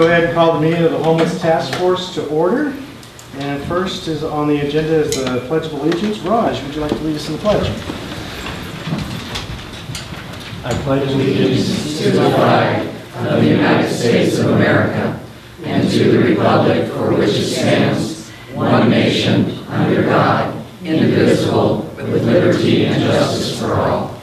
Go ahead and call the meeting of the Homeless Task Force to order. And first is on the agenda is the Pledge of Allegiance. Raj, would you like to lead us in the pledge? I pledge allegiance to the flag of the United States of America and to the republic for which it stands, one nation, under God, indivisible, with liberty and justice for all.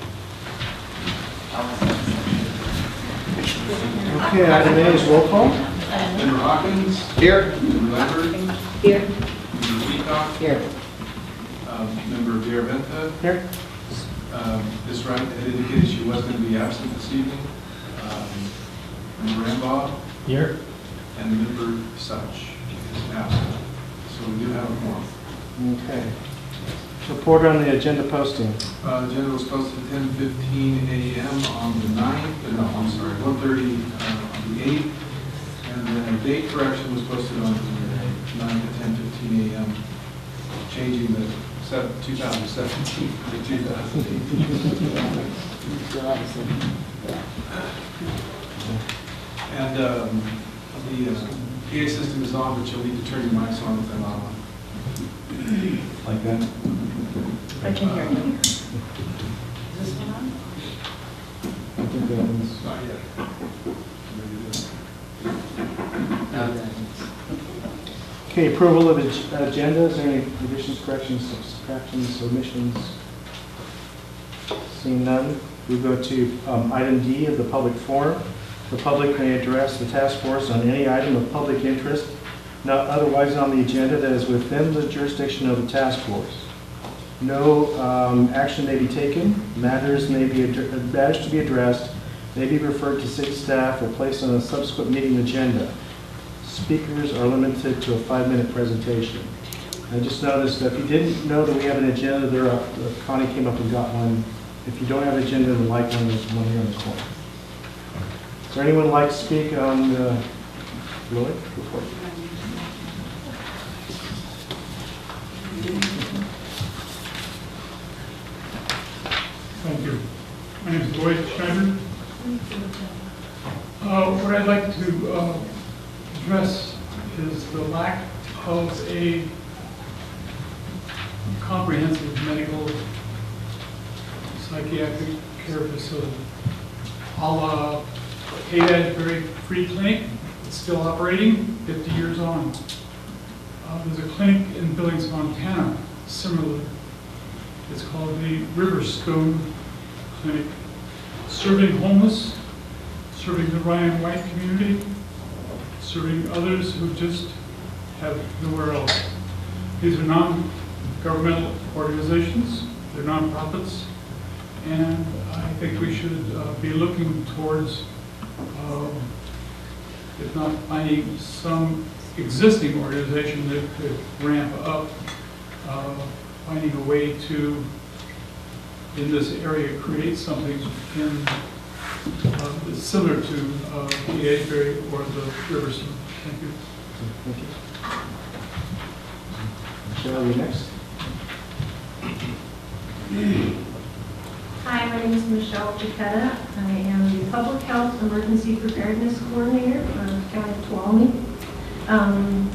Okay, item A is roll call. Member Hawkins? Here. Member Lambert? Here. Member Peacock? Here. Member Villarventa? Here. Ms. Wright had indicated she was going to be absent this evening. Member Rambaugh? Here. And Member Such is absent. So we do have a quorum. Okay. Report on the agenda posting. Agenda was posted at 10:15 a.m. on the 9th, no, I'm sorry, 1:30 on the 8th. And then a date correction was posted on the 9th at 10:15 a.m., changing the 2017 to 2018. And the PA system is on, but you'll need to turn your mics on if they're not on. Like that? I can hear you. Is this one on? I think that one's... Not yet. Okay, approval of agenda. Is there any additions, corrections, subtractions, omissions? Seeing none, we go to item D of the public forum. The public may address the task force on any item of public interest not otherwise on the agenda that is within the jurisdiction of the task force. No action may be taken. Matters to be addressed may be referred to city staff or placed on a subsequent meeting agenda. Speakers are limited to a 5-minute presentation. I just noticed that if you didn't know that we have an agenda, Connie came up and got one. If you don't have an agenda and like one, there's one here in the corner. Is there anyone who would like to speak on Lloyd? Report. Thank you. My name is Lloyd Schneider. What I'd like to address is the lack of a comprehensive medical psychiatric care facility. Our Asbury Free Clinic is still operating 50 years on. There's a clinic in Billings, Montana, similar. It's called the Riverstone Clinic, serving homeless, serving the Ryan White community, serving others who just have nowhere else. These are non-governmental organizations, they're nonprofits, and I think we should be looking towards, if not finding some existing organization that could ramp up, finding a way to, in this area, create something similar to the Asbury or the Riverstone. Thank you. Thank you. Michelle, you next. Hi, my name is Michelle Chiquetta. I am the Public Health Emergency Preparedness Coordinator for the County of Tuolumne.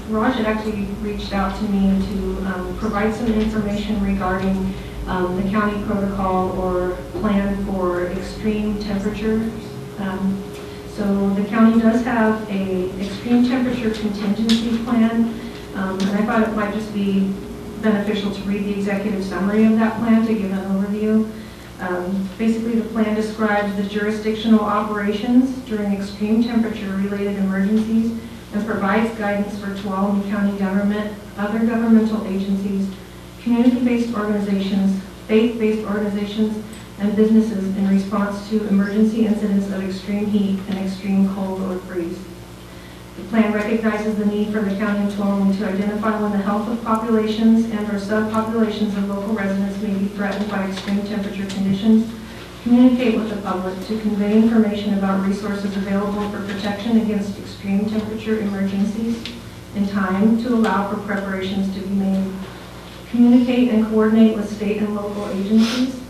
Raj had actually reached out to me to provide some information regarding the county protocol or plan for extreme temperatures. So the county does have a extreme temperature contingency plan, and I thought it might just be beneficial to read the executive summary of that plan to give an overview. Basically, the plan describes the jurisdictional operations during extreme temperature-related emergencies and provides guidance for Tuolumne County government, other governmental agencies, community-based organizations, faith-based organizations, and businesses in response to emergency incidents of extreme heat and extreme cold or freeze. The plan recognizes the need for the County of Tuolumne to identify when the health of populations and or subpopulations of local residents may be threatened by extreme temperature conditions, communicate with the public to convey information about resources available for protection against extreme temperature emergencies in time to allow for preparations to be made, communicate and coordinate with state and local agencies,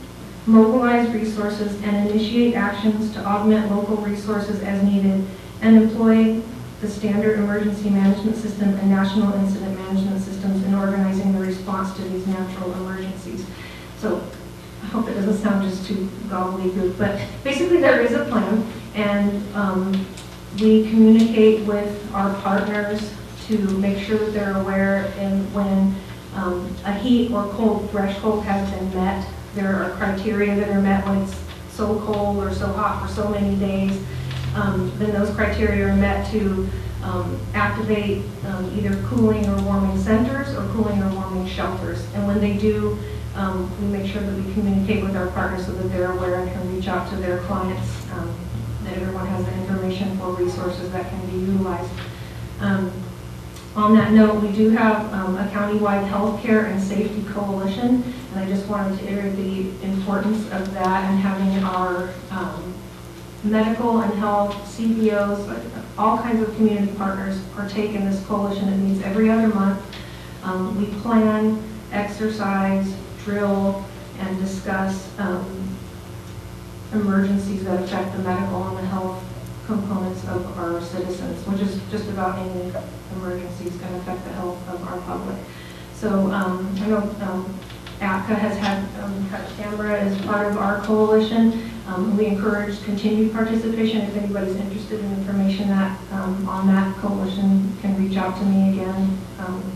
mobilize resources and initiate actions to augment local resources as needed, and employ the standard emergency management system and national incident management systems in organizing the response to these natural emergencies. So I hope it doesn't sound just too gobbledygook, but basically there is a plan, and we communicate with our partners to make sure that they're aware, and when a heat or cold threshold has been met, there are criteria that are met when it's so cold or so hot for so many days. Then those criteria are met to activate either cooling or warming centers or cooling or warming shelters. And when they do, we make sure that we communicate with our partners so that they're aware and can reach out to their clients, that everyone has the information for resources that can be utilized. On that note, we do have a countywide healthcare and safety coalition, and I just wanted to iterate the importance of that and having our medical and health, CBOs, all kinds of community partners partake in this coalition. It meets every other month. We plan, exercise, drill, and discuss emergencies that affect the medical and the health components of our citizens, which is just about any emergency is going to affect the health of our public. So I know APCA has had camera as part of our coalition. We encourage continued participation. If anybody's interested in information that on that coalition, can reach out to me again.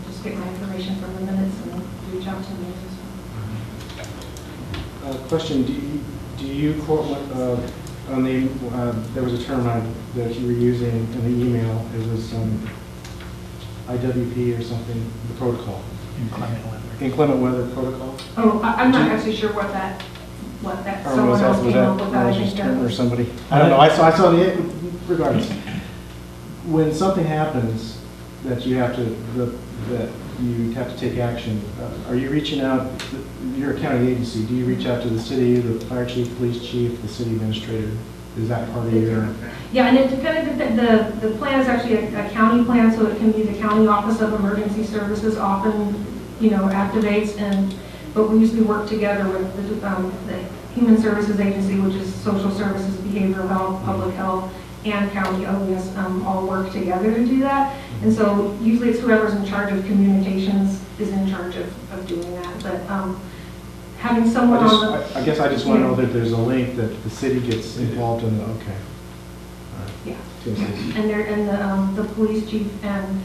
Just get my information from the minutes and reach out to me. Question, do you quote on the, there was a term that you were using in the email, it was IWP or something, the protocol. Inclement weather protocol? Oh, I'm not actually sure what that someone else came up with that. I think that or was somebody. I don't know, I saw the, regardless. When something happens that you have to take action, are you reaching out, you're a county agency, do you reach out to the city, the fire chief, police chief, the city administrator? Is that part of your? Yeah, and it kind of depends. The plan is actually a county plan, so it can be the county office of emergency services often, activates, but we usually work together with the Human Services Agency, which is social services, behavioral health, public health, and county OES all work together to do that. And so usually it's whoever's in charge of communications is in charge of doing that. But having someone I guess I just want to know that there's a link that the city gets involved in. Okay. All right. Yeah. And the police chief and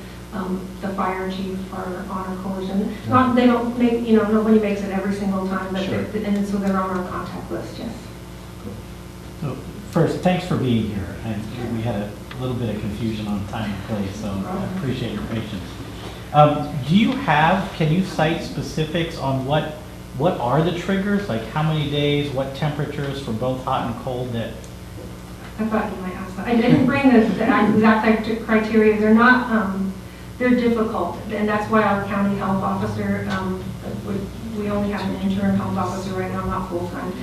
the fire chief are on our coalition. They don't make, nobody makes it every single time, but sure. And so they're on our contact list, yes. So first, thanks for being here. And we had a little bit of confusion on time and place, so I appreciate your patience. Can you cite specifics on what are the triggers? Like how many days, what temperatures for both hot and cold that? I thought you might ask that. I didn't bring the exact criteria. They're not, they're difficult, and that's why our county health officer, we only have an interim health officer right now, not full-time,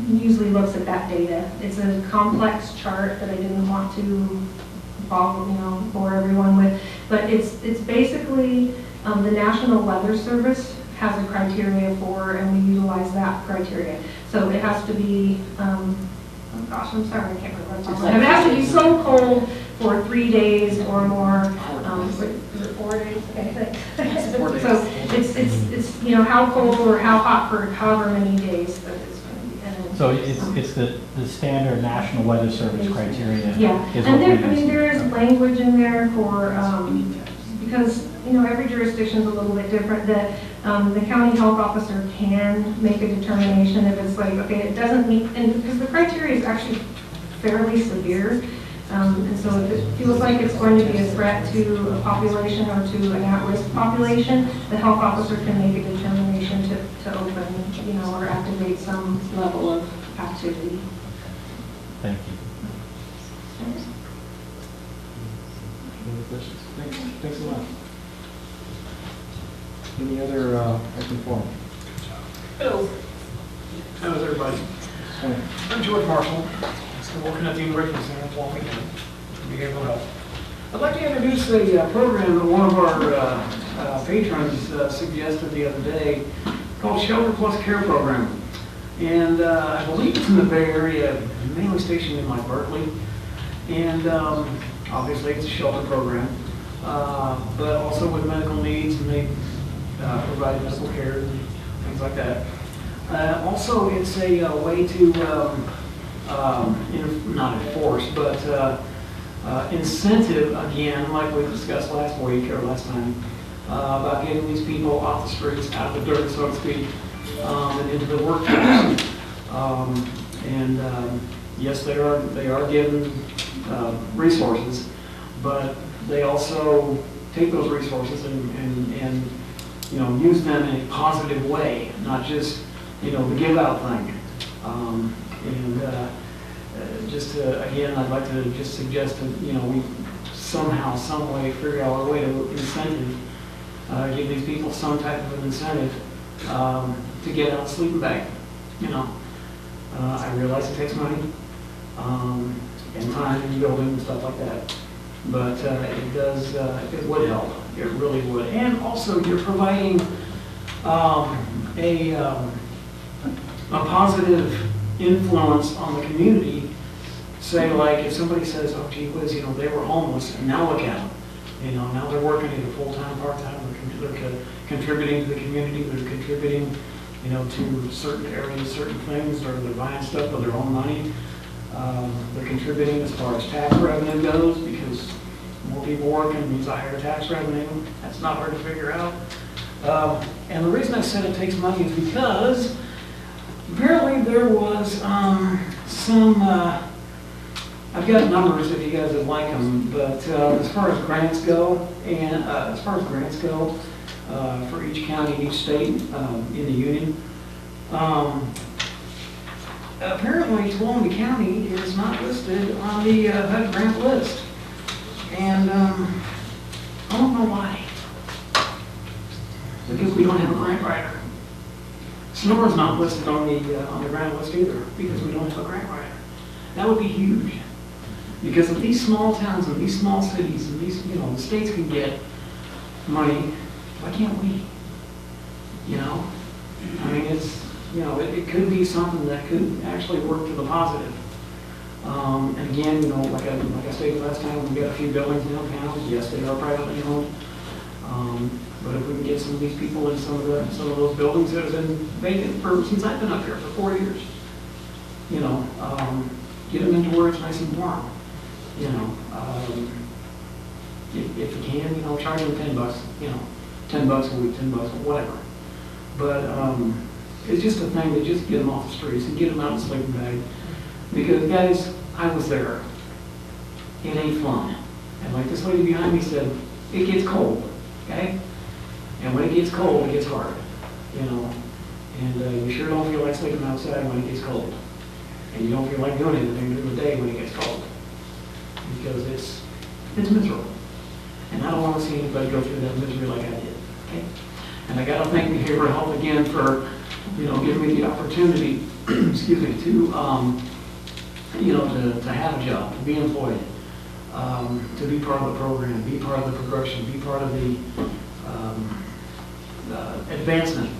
usually looks at that data. It's a complex chart that I didn't want to bore everyone with, but it's basically the National Weather Service has a criteria for, and we utilize that criteria. So it has to be, oh gosh, I'm sorry, I can't remember. It has to be so cold for 3 days or more. Is it 4 days? Okay, thanks. 4 days. So it's how cold or how hot for however many days that it's going to be. So it's the standard National Weather Service criteria. Yeah, and there is language in there for because every jurisdiction is a little bit different. That the county health officer can make a determination if it's like, okay, it doesn't meet, and because the criteria is actually fairly severe. And so if it feels like it's going to be a threat to a population or to an at-risk population, the health officer can make a determination to open, or activate some level of activity. Thank you. Any other questions? Thanks a lot. Any other open forum? Hello. How's everybody? Hi. I'm George Marshall. I'm working at the Immigration Center in Washington, behavioral health. I'd like to introduce a program that one of our patrons suggested the other day called Shelter Plus Care Program. And I believe it's in the Bay Area, mainly stationed in Berkeley. And obviously, it's a shelter program, but also with medical needs, and they provide medical care and things like that. Also, it's a way to not enforce, but incentive, again, like we discussed last week or last time, about getting these people off the streets, out of the dirt, so to speak, and into the workforce. Yes, they are given resources, but they also take those resources and use them in a positive way, not just the give out thing. Again, I'd like to just suggest that we somehow, some way, figure out a way to incentive, give these people some type of an incentive to get out of the sleeping bag. I realize it takes money and time and building and stuff like that, but it does. It would help. It really would. And also, you're providing a positive influence on the community. Say, like, if somebody says, "Oh, gee whiz, they were homeless, and now look at them. Now they're working either full-time, part-time, they're contributing to the community, they're contributing, to certain areas, certain things, or they're buying stuff with their own money. They're contributing as far as tax revenue goes, because more people working means a higher tax revenue. That's not hard to figure out. And the reason I said it takes money is because apparently there was some, I've got numbers if you guys would like them, but as far as grants go, for each county, each state in the union, apparently Tuolumne County is not listed on the HUD grant list. And I don't know why. Because we don't have a grant writer. Sonora's not listed on the grant list either, because we don't have a grant writer. That would be huge. Because if these small towns and these small cities and these, the states can get money, why can't we? I mean, it's, it could be something that could actually work to the positive. And again, like I stated last time, we got a few buildings downtown. Yes, they are privately owned. But if we can get some of these people in some of those buildings that have been vacant since I've been up here for 4 years, get them into where it's nice and warm. If you can, charge them $10, $10 a week, $10 or whatever. But it's just a thing to just get them off the streets and get them out of the sleeping bag. Because guys, I was there. It ain't fun. And like this lady behind me said, it gets cold, okay? And when it gets cold, it gets hard, And you sure don't feel like sleeping outside when it gets cold. And you don't feel like doing anything during the day when it gets cold. Because it's miserable. And I don't want to see anybody go through that misery like I did, okay? And I got to thank Behavioral Health again for, giving me the opportunity, excuse me, to have a job, to be employed, to be part of the program, be part of the progression, be part of the advancement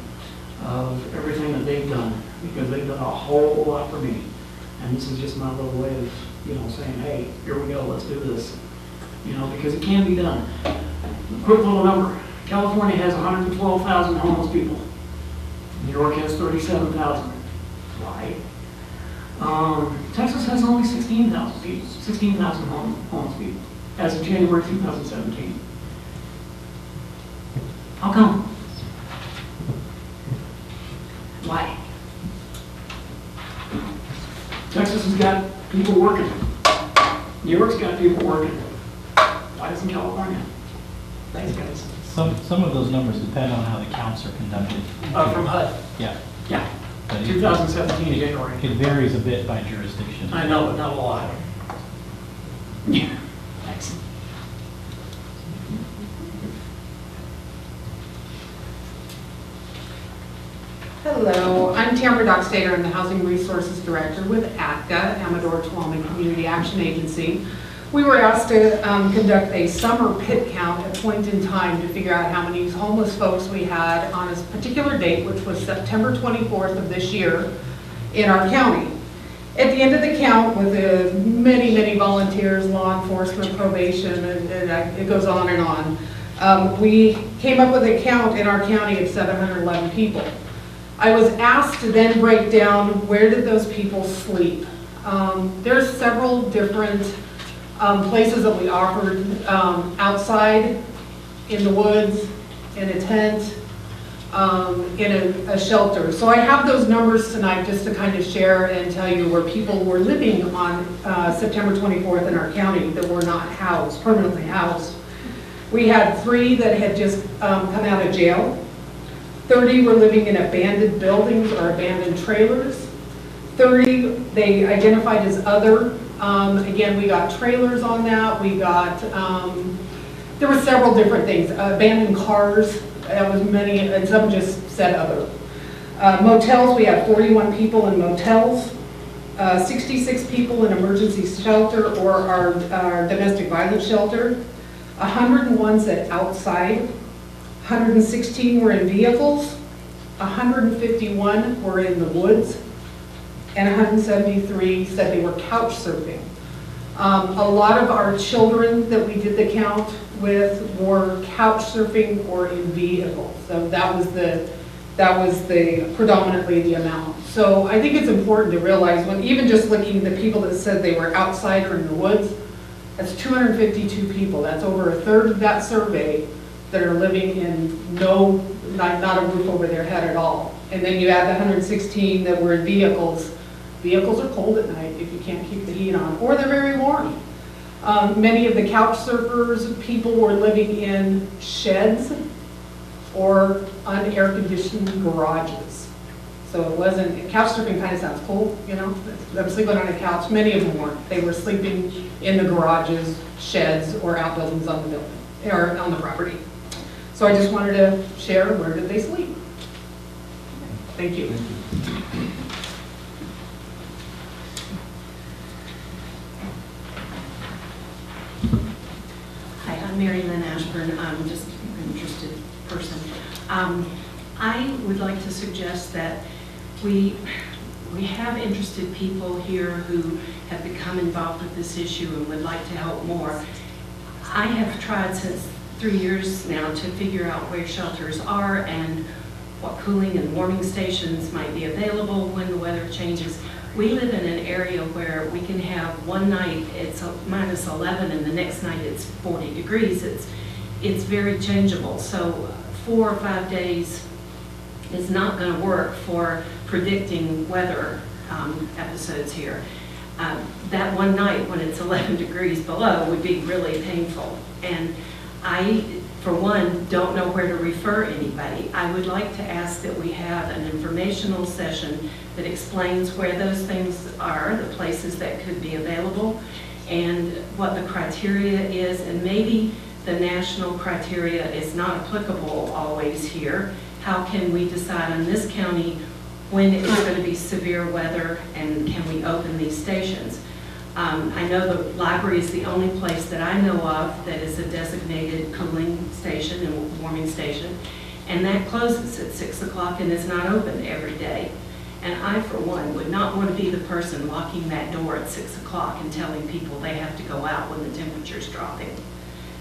of everything that they've done, because they've done a whole lot for me. And this is just my little way of, saying, hey, here we go, let's do this. Because it can be done. Quick little number. California has 112,000 homeless people. New York has 37,000. Why? Texas has only 16,000 people, 16,000 homeless people as of January 2017. How come? Why? Texas has got people working. New York's got people working. Why doesn't California? Thanks, guys. Some of those numbers depend on how the counts are conducted. From HUD. Yeah. Yeah. But 2017 January. It varies a bit by jurisdiction. I know, but not a lot. Yeah. Thanks. Hello, I'm Tamara Dockstader. I'm the Housing Resources Director with ACTA, Amador Tuolumne Community Action Agency. We were asked to conduct a summer pit count at a point in time to figure out how many homeless folks we had on a particular date, which was September 24th of this year in our county. At the end of the count, with the many, many volunteers, law enforcement, probation, and it goes on and on, we came up with a count in our county of 711 people. I was asked to then break down where did those people sleep. There's several different places that we offered, outside, in the woods, in a tent, in a shelter. So I have those numbers tonight just to kind of share and tell you where people were living on September 24th in our county that were not housed, permanently housed. We had 3 that had just come out of jail. 30 were living in abandoned buildings or abandoned trailers. 30 they identified as other. Again, we got trailers on that. We got, there were several different things. Abandoned cars, that was many, and some just said other. Motels, we had 41 people in motels. 66 people in emergency shelter or our domestic violence shelter. 101 said outside. 116 were in vehicles. 151 were in the woods. And 173 said they were couch surfing. A lot of our children that we did the count with were couch surfing or in vehicles. So that was the predominantly the amount. So I think it's important to realize when even just looking at the people that said they were outside or in the woods, that's 252 people. That's over a third of that survey that are living in not a roof over their head at all. And then you add the 116 that were in vehicles. Vehicles are cold at night if you can't keep the heat on, or they're very warm. Many of the couch surfers, people were living in sheds or unair-conditioned garages. So it wasn't, couch surfing kind of sounds cool, you know? I'm sleeping on a couch. Many of them weren't. They were sleeping in the garages, sheds, or outbuildings on the building, or on the property. So I just wanted to share where did they sleep. Thank you. Hi, I'm Mary Lynn Ashburn. I'm just an interested person. I would like to suggest that we have interested people here who have become involved with this issue and would like to help more. I have tried since 3 years now to figure out where shelters are and what cooling and warming stations might be available when the weather changes. We live in an area where we can have one night it's minus 11 and the next night it's 40 degrees. It's very changeable. So 4 or 5 days is not going to work for predicting weather episodes here. That one night when it's 11 degrees below would be really painful. And I, for one, don't know where to refer anybody. I would like to ask that we have an informational session that explains where those things are, the places that could be available, and what the criteria is, and maybe the national criteria is not applicable always here. How can we decide in this county when it's going to be severe weather, and can we open these stations? I know the library is the only place that I know of that is a designated cooling station and warming station, and that closes at 6 o'clock and is not open every day. And I, for one, would not want to be the person locking that door at 6 o'clock and telling people they have to go out when the temperature's dropping.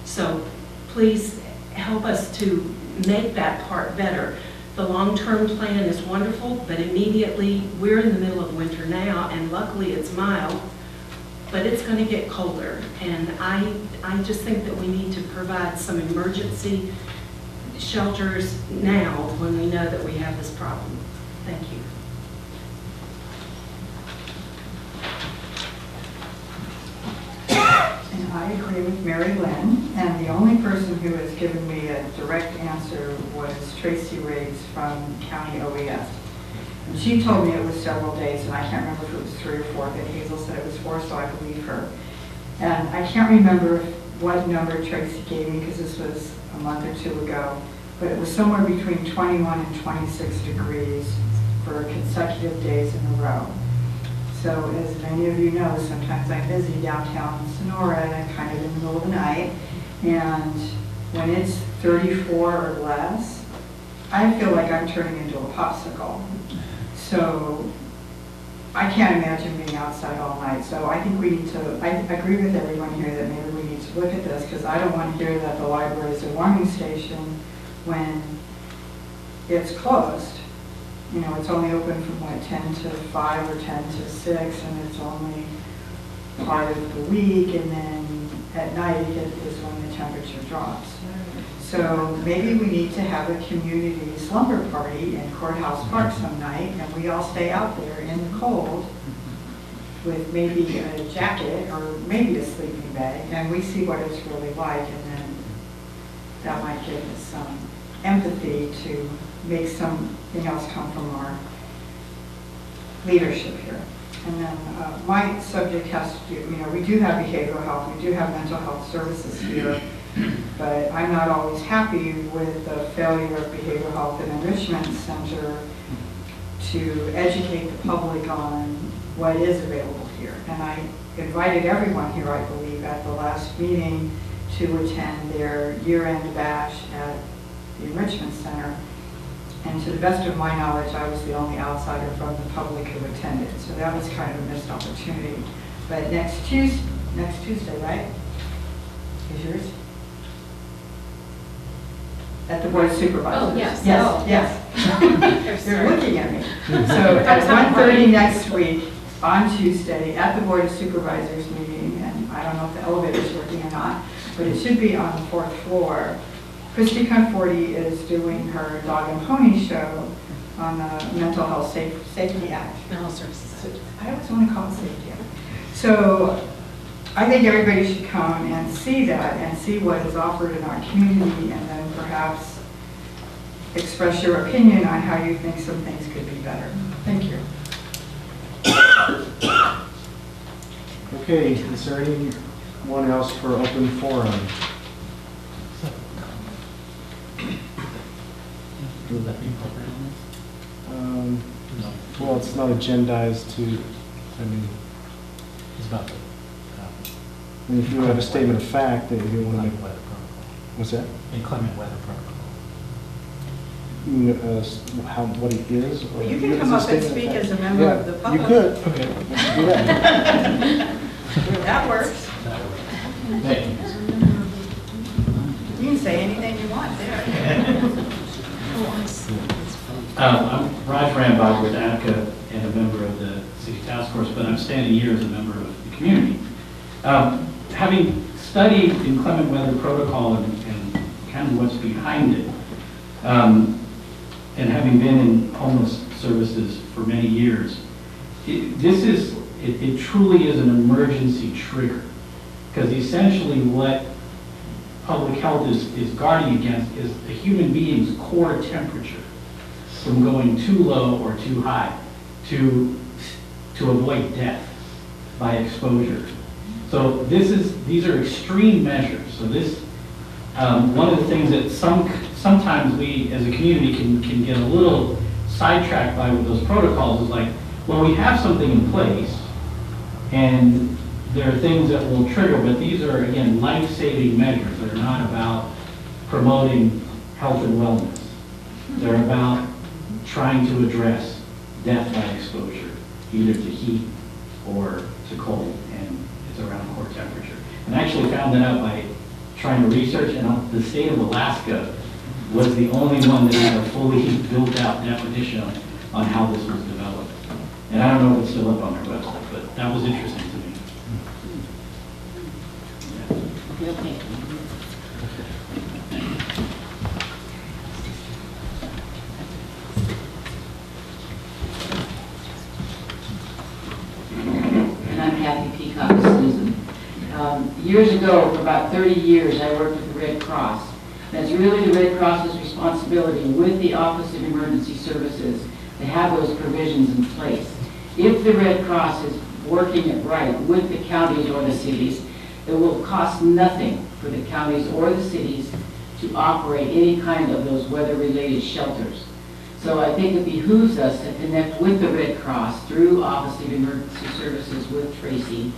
So please help us to make that part better. The long-term plan is wonderful, but immediately we're in the middle of winter now, and luckily it's mild, but it's going to get colder. And I just think that we need to provide some emergency shelters now when we know that we have this problem. Thank you. And I agree with Mary Lynn, and the only person who has given me a direct answer was Tracy Riggs from County OES. And she told me it was several days, and I can't remember if it was 3 or 4, but Hazel said it was 4, so I believe her. And I can't remember what number Tracy gave me, because this was a month or 2 ago, but it was somewhere between 21 and 26 degrees for consecutive days in a row. So as many of you know, sometimes I'm busy downtown Sonora, and I'm kind of in the middle of the night, and when it's 34 or less, I feel like I'm turning into a popsicle. So I can't imagine being outside all night, so I think we need to, I agree with everyone here that maybe we need to look at this, because I don't want to hear that the library is a warming station when it's closed. You know, it's only open from what, 10 to 5 or 10 to 6, and it's only part of the week, and then at night it is when the temperature drops. So maybe we need to have a community slumber party in Courthouse Park some night, and we all stay out there in the cold with maybe a jacket or maybe a sleeping bag, and we see what it's really like, and then that might give us some empathy to make something else come from our leadership here. And then my subject has to do, you know, we do have behavioral health, we do have mental health services here, but I'm not always happy with the failure of Behavioral Health and Enrichment Center to educate the public on what is available here. And I invited everyone here, I believe, at the last meeting to attend their year-end bash at the Enrichment Center. And to the best of my knowledge, I was the only outsider from the public who attended. So that was kind of a missed opportunity. But next Tuesday, right? Is yours? At the Board of Supervisors. Oh, yes. Yes, Oh, yes. You're looking at me. So at 1:30 next week, on Tuesday, at the Board of Supervisors meeting, and I don't know if the elevator's working or not, but it should be on the 4th floor. Christy Conforti is doing her Dog and Pony show on the Mental Health Safety Act. Mental Services Act. I always want to call it Safety Act. So I think everybody should come and see that and see what is offered in our community, and then perhaps express your opinion on how you think some things could be better. Thank you. Okay, is there anyone else for open forum? Would that be appropriate on this? No. Well, it's not agendized to, I mean, It's about the if you have a statement of fact that you want to inclement make, weather protocol. what's that? Inclement weather protocol. What it is? or You give can us come a up and statement of speak fact? as a member of the You public. could. Okay. Do that. That works. That works. Thank you. You can say anything you want there. I'm Raj Rambach with APCA and a member of the City Task Force, but I'm standing here as a member of the community. Having studied inclement weather protocol and kind of what's behind it, and having been in homeless services for many years, it truly is an emergency trigger, because essentially what public health is guarding against is a human being's core temperature from going too low or too high to avoid death by exposure. So these are extreme measures. So this, one of the things that sometimes we as a community can get a little sidetracked by with those protocols is like, well, we have something in place and there are things that will trigger, but these are, again, life-saving measures. They're not about promoting health and wellness. They're about trying to address death by exposure, either to heat or to cold, and it's around core temperature. And I actually found that out by trying to research, and the state of Alaska was the only one that had a fully built-out definition on how this was developed. And I don't know if it's still up on their website, but that was interesting to me. Okay. And I'm Kathy Peacock, Susan. Years ago, for about 30 years, I worked with the Red Cross. That's really the Red Cross's responsibility with the Office of Emergency Services to have those provisions in place. If the Red Cross is working it right with the counties or the cities, it will cost nothing for the counties or the cities to operate any kind of those weather-related shelters. So I think it behooves us to connect with the Red Cross through Office of Emergency Services with Tracy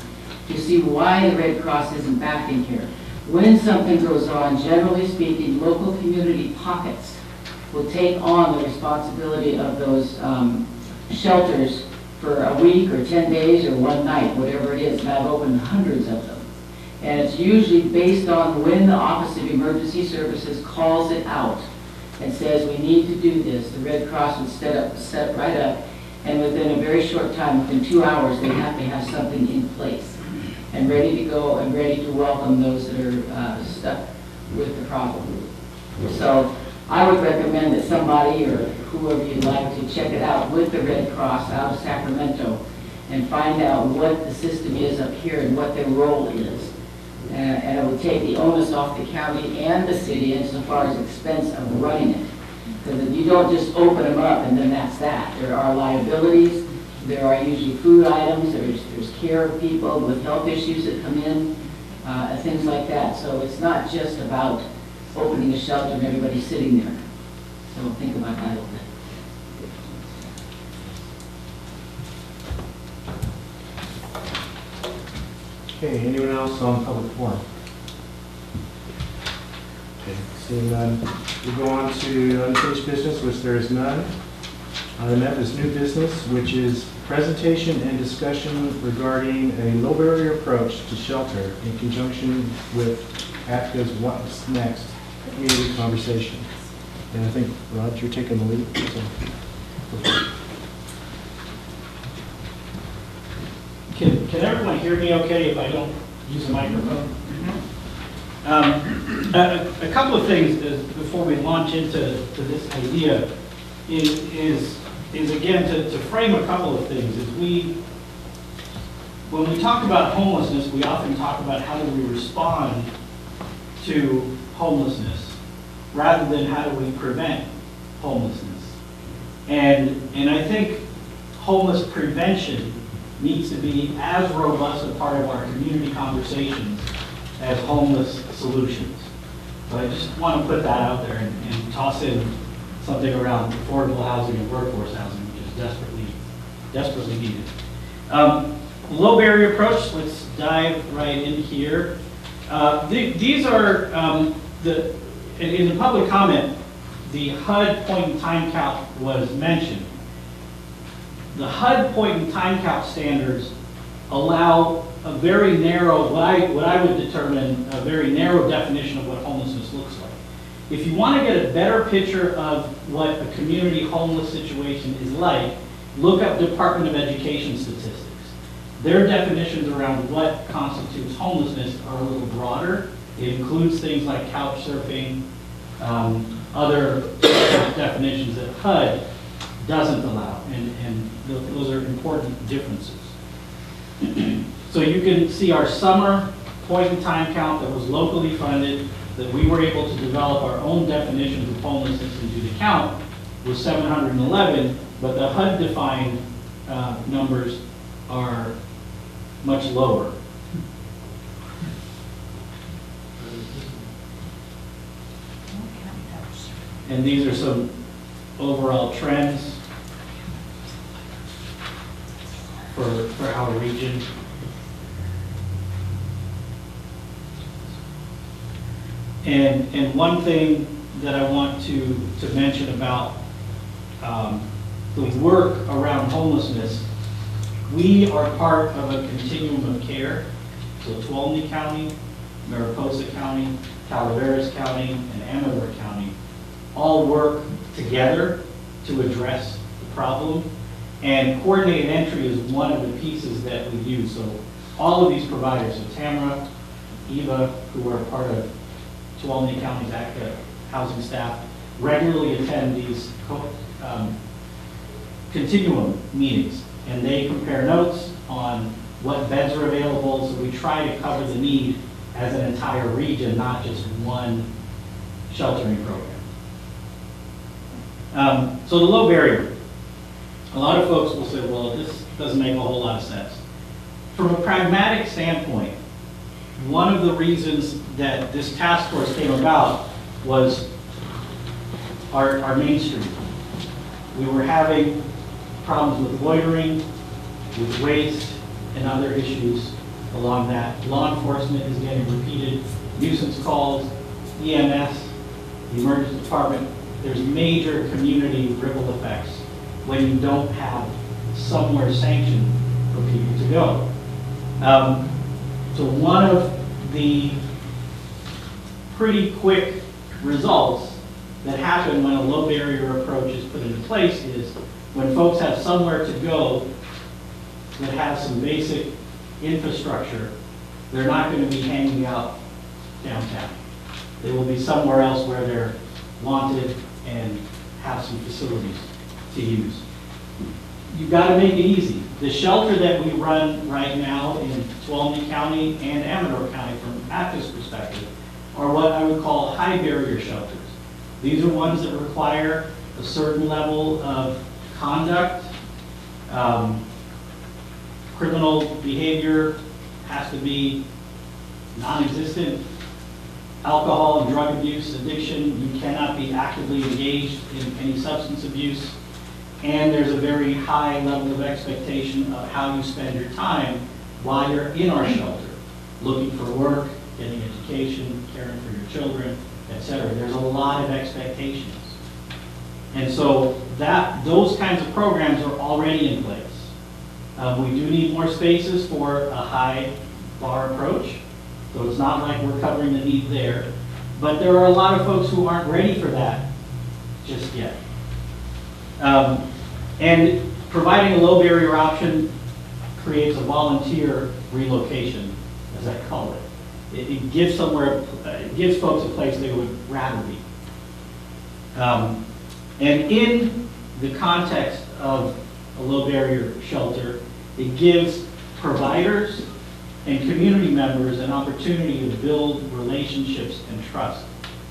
to see why the Red Cross isn't backing here. When something goes on, generally speaking, local community pockets will take on the responsibility of those shelters for a week or 10 days or one night, whatever it is, and I've opened hundreds of them. And it's usually based on when the Office of Emergency Services calls it out and says, we need to do this. The Red Cross would set right up, and within a very short time, within 2 hours, they have to have something in place and ready to go and ready to welcome those that are stuck with the problem. So I would recommend that somebody or whoever you'd like to check it out with the Red Cross out of Sacramento and find out what the system is up here and what their role is. And it would take the onus off the county and the city insofar as expense of running it. Because you don't just open them up and then that's that. There are liabilities, there are usually food items, there's care of people with health issues that come in, things like that. So it's not just about opening a shelter and everybody sitting there. So think about that a little bit. Okay, anyone else on public forum? Okay, seeing none, we go on to unfinished business, which there is none. Item F is new business, which is presentation and discussion regarding a low barrier approach to shelter in conjunction with AFCA's What's Next community conversation. And I think, Rod, you're taking the lead. So. Can everyone hear me okay if I don't use a microphone? A couple of things before we launch into this idea is again to frame a couple of things. When we talk about homelessness, we often talk about how do we respond to homelessness rather than how do we prevent homelessness. And I think homeless prevention needs to be as robust a part of our community conversations as homeless solutions. So I just want to put that out there and toss in something around affordable housing and workforce housing, which is desperately needed. Low barrier approach, let's dive right in here. These are, in the public comment, the HUD point in time count was mentioned. The HUD point in time count standards allow a very narrow, what I would determine, a very narrow definition of what homelessness looks like. If you want to get a better picture of what a community homeless situation is like, look up Department of Education statistics. Their definitions around what constitutes homelessness are a little broader. It includes things like couch surfing, other definitions that HUD doesn't allow, and those are important differences. So you can see our summer point in time count that was locally funded, that we were able to develop our own definitions of homelessness into the count, was 711, but the HUD defined numbers are much lower. And these are some overall trends for our region. And one thing that I want to mention about the work around homelessness, we are part of a continuum of care. So Tuolumne County, Mariposa County, Calaveras County, and Amador County all work together to address the problem. And coordinated entry is one of the pieces that we use. So all of these providers, so Tamara, Eva, who are part of Tuolumne County's ACTA housing staff, regularly attend these continuum meetings. And they compare notes on what beds are available, so we try to cover the need as an entire region, not just one sheltering program. So the low barrier. A lot of folks will say, well, this doesn't make a whole lot of sense. From a pragmatic standpoint, one of the reasons that this task force came about was our Main Street. We were having problems with loitering, with waste, and other issues along that. Law enforcement is getting repeated nuisance calls, EMS, the emergency department. There's major community ripple effects when you don't have somewhere sanctioned for people to go. So one of the pretty quick results that happen when a low barrier approach is put into place is when folks have somewhere to go that has some basic infrastructure, they're not going to be hanging out downtown. They will be somewhere else where they're wanted and have some facilities to use. You've got to make it easy. The shelter that we run right now in Tuolumne County and Amador County from ACTA's perspective are what I would call high barrier shelters. These are ones that require a certain level of conduct. Criminal behavior has to be non-existent. Alcohol and drug abuse, addiction, you cannot be actively engaged in any substance abuse. And there's a very high level of expectation of how you spend your time while you're in our shelter, looking for work, getting education, caring for your children, etc. There's a lot of expectations. And so those kinds of programs are already in place. We do need more spaces for a high bar approach. So it's not like we're covering the need there. But there are a lot of folks who aren't ready for that just yet. And providing a low barrier option creates a volunteer relocation, as I call it. It gives folks a place they would rather be. And in the context of a low barrier shelter, it gives providers and community members an opportunity to build relationships and trust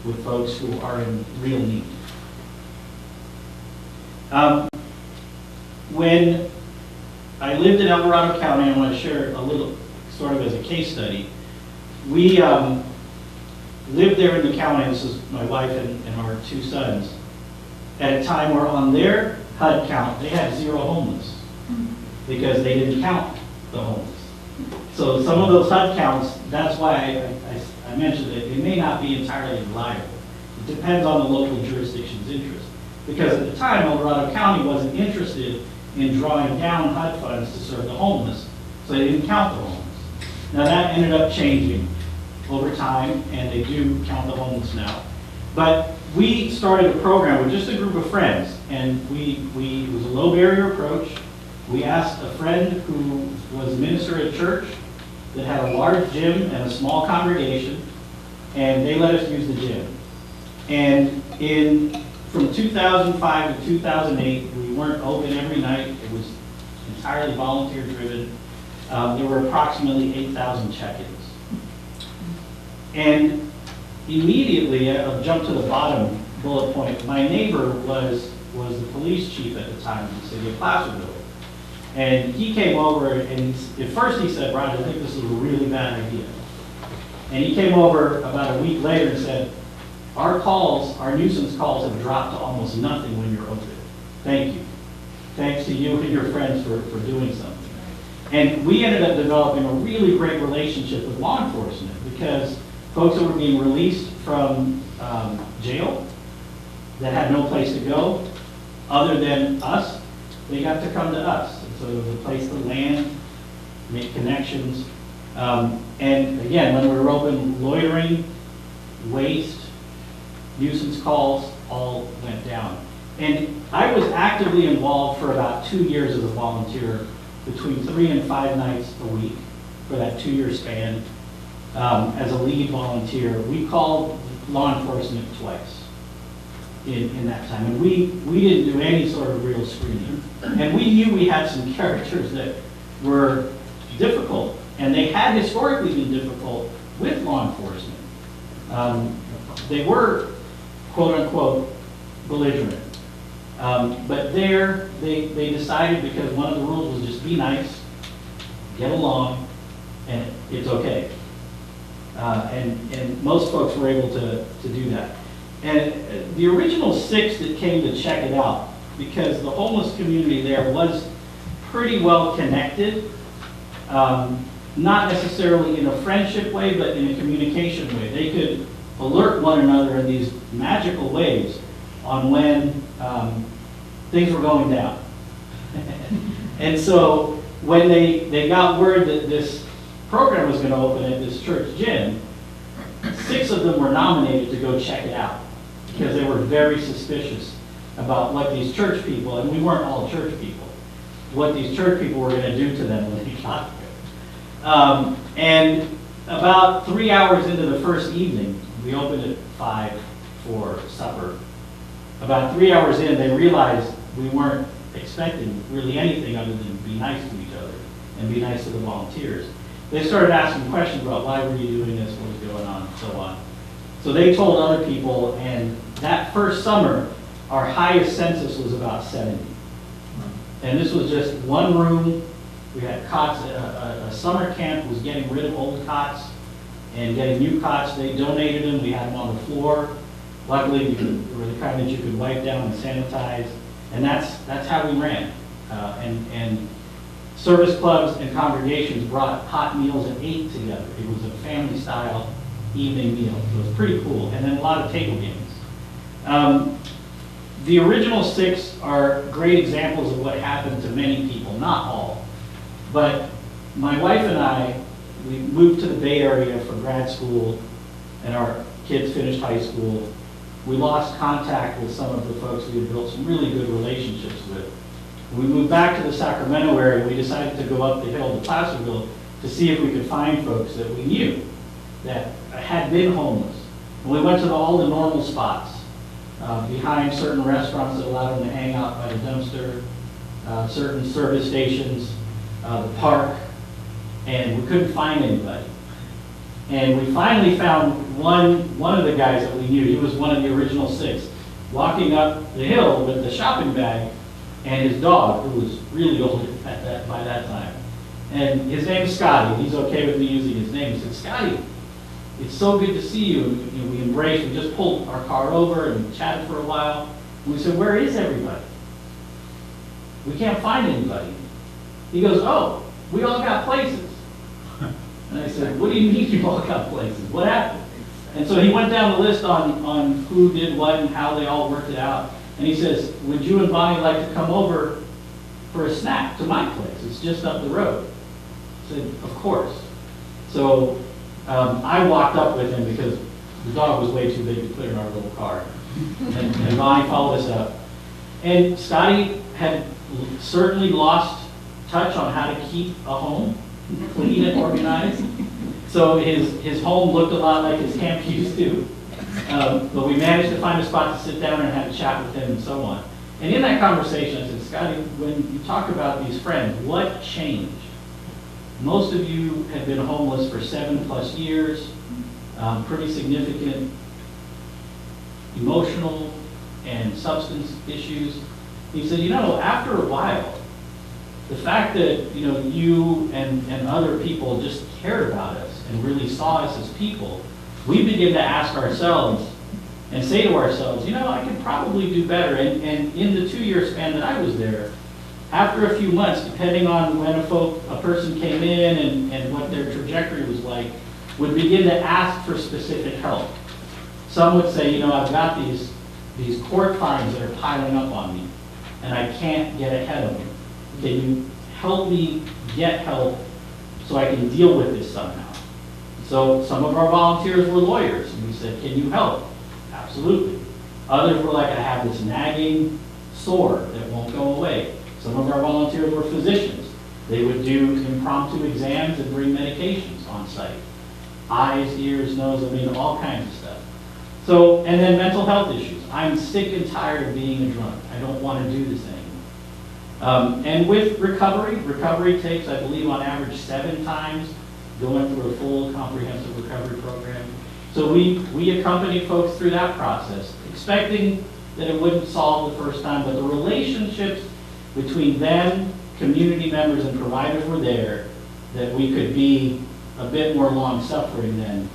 with folks who are in real need. When I lived in El Dorado County, I want to share a little, sort of as a case study. We lived there in the county, this is my wife and our 2 sons, at a time where on their HUD count, they had 0 homeless because they didn't count the homeless. So some of those HUD counts, that's why I mentioned that it may not be entirely reliable. It depends on the local jurisdiction's interest. Because at the time, El Dorado County wasn't interested in drawing down HUD funds to serve the homeless, so they didn't count the homeless. Now that ended up changing over time, and they do count the homeless now. But we started a program with just a group of friends, and it was a low barrier approach. We asked a friend who was a minister at church that had a large gym and a small congregation, and they let us use the gym. And from 2005 to 2008, we weren't open every night. It was entirely volunteer driven. There were approximately 8,000 check-ins. And immediately, I'll jump to the bottom bullet point. My neighbor was the police chief at the time in the city of Placerville. And he came over, and at first he said, "Roger, I think this is a really bad idea." And he came over about a week later and said, our nuisance calls have dropped to almost nothing when you're open. Thank you. Thanks to you and your friends for doing something. And we ended up developing a really great relationship with law enforcement because folks that were being released from jail that had no place to go other than us, they got to come to us. And so there was a place to land, make connections. And again, when we were open, loitering, waste, nuisance calls all went down. And I was actively involved for about 2 years as a volunteer, between 3 and 5 nights a week for that 2-year span as a lead volunteer. We called law enforcement twice in that time. And we didn't do any sort of real screening. And we knew we had some characters that were difficult, and they had historically been difficult with law enforcement. They were, quote unquote, belligerent. But there, they decided, because one of the rules was just be nice, get along, and it's okay. And most folks were able to do that. And the original 6 that came to check it out, because the homeless community there was pretty well connected, not necessarily in a friendship way, but in a communication way. They could alert one another in these magical ways on when things were going down. And so when they got word that this program was going to open at this church gym, 6 of them were nominated to go check it out because they were very suspicious about what these church people, and we weren't all church people, what these church people were going to do to them when they got there. And about 3 hours into the first evening, we opened at 5 for supper. About 3 hours in, they realized we weren't expecting really anything other than be nice to each other and be nice to the volunteers. They started asking questions about why were you doing this, what was going on, and so on. So they told other people, and that first summer, our highest census was about 70. And this was just one room. We had cots. A summer camp was getting rid of old cots and getting new cots. They donated them. We had them on the floor. Luckily, they were the kind that you could wipe down and sanitize. And that's how we ran. And service clubs and congregations brought hot meals and ate together. It was a family-style evening meal. It was pretty cool. And then a lot of table games. The original 6 are great examples of what happened to many people, not all. But my wife and I, we moved to the Bay Area for grad school, and our kids finished high school. We lost contact with some of the folks we had built some really good relationships with. When we moved back to the Sacramento area, we decided to go up the hill to Placerville to see if we could find folks that we knew that had been homeless. And we went to all the normal spots. Behind certain restaurants that allowed them to hang out by the dumpster, certain service stations, the park, and we couldn't find anybody. And we finally found one of the guys that we knew. He was one of the original 6, walking up the hill with the shopping bag and his dog, who was really old by that time. And his name is Scotty. He's okay with me using his name. He said, "Scotty, it's so good to see you." And we embraced. We just pulled our car over and chatted for a while. And we said, "Where is everybody? We can't find anybody." He goes, "Oh, we all got places." And I said, "What do you mean you all got places? What happened?" And so he went down the list on who did what and how they all worked it out. And he says, "Would you and Bonnie like to come over for a snack to my place? It's just up the road." I said, "Of course." So I walked up with him because the dog was way too big to put in our little car. And Bonnie followed us up. And Scotty had certainly lost touch on how to keep a home clean and organized. So his home looked a lot like his camp used to. But we managed to find a spot to sit down and have a chat with him and so on. And in that conversation, I said, "Scotty, when you talk about these friends, what changed? Most of you have been homeless for 7+ years, pretty significant emotional and substance issues." He said, "After a while, the fact that you and other people just cared about us and really saw us as people, we begin to ask ourselves and say to ourselves, I could probably do better." And in the 2-year span that I was there, after a few months, depending on when a person came in and what their trajectory was like, would begin to ask for specific help. Some would say, "I've got these court fines that are piling up on me, and I can't get ahead of them. Can you help me get help so I can deal with this somehow?" So some of our volunteers were lawyers, and we said, "Can you help?" "Absolutely." Others were like, "I have this nagging sore that won't go away." Some of our volunteers were physicians. They would do impromptu exams and bring medications on site. Eyes, ears, nose, all kinds of stuff. So, and then mental health issues. I'm sick and tired of being a drunk. I don't want to do this anymore. And with recovery takes, I believe, on average 7 times going through a full comprehensive recovery program. So we accompany folks through that process, expecting that it wouldn't solve the first time, but the relationships between them, community members, and providers were there, that we could be a bit more long-suffering than,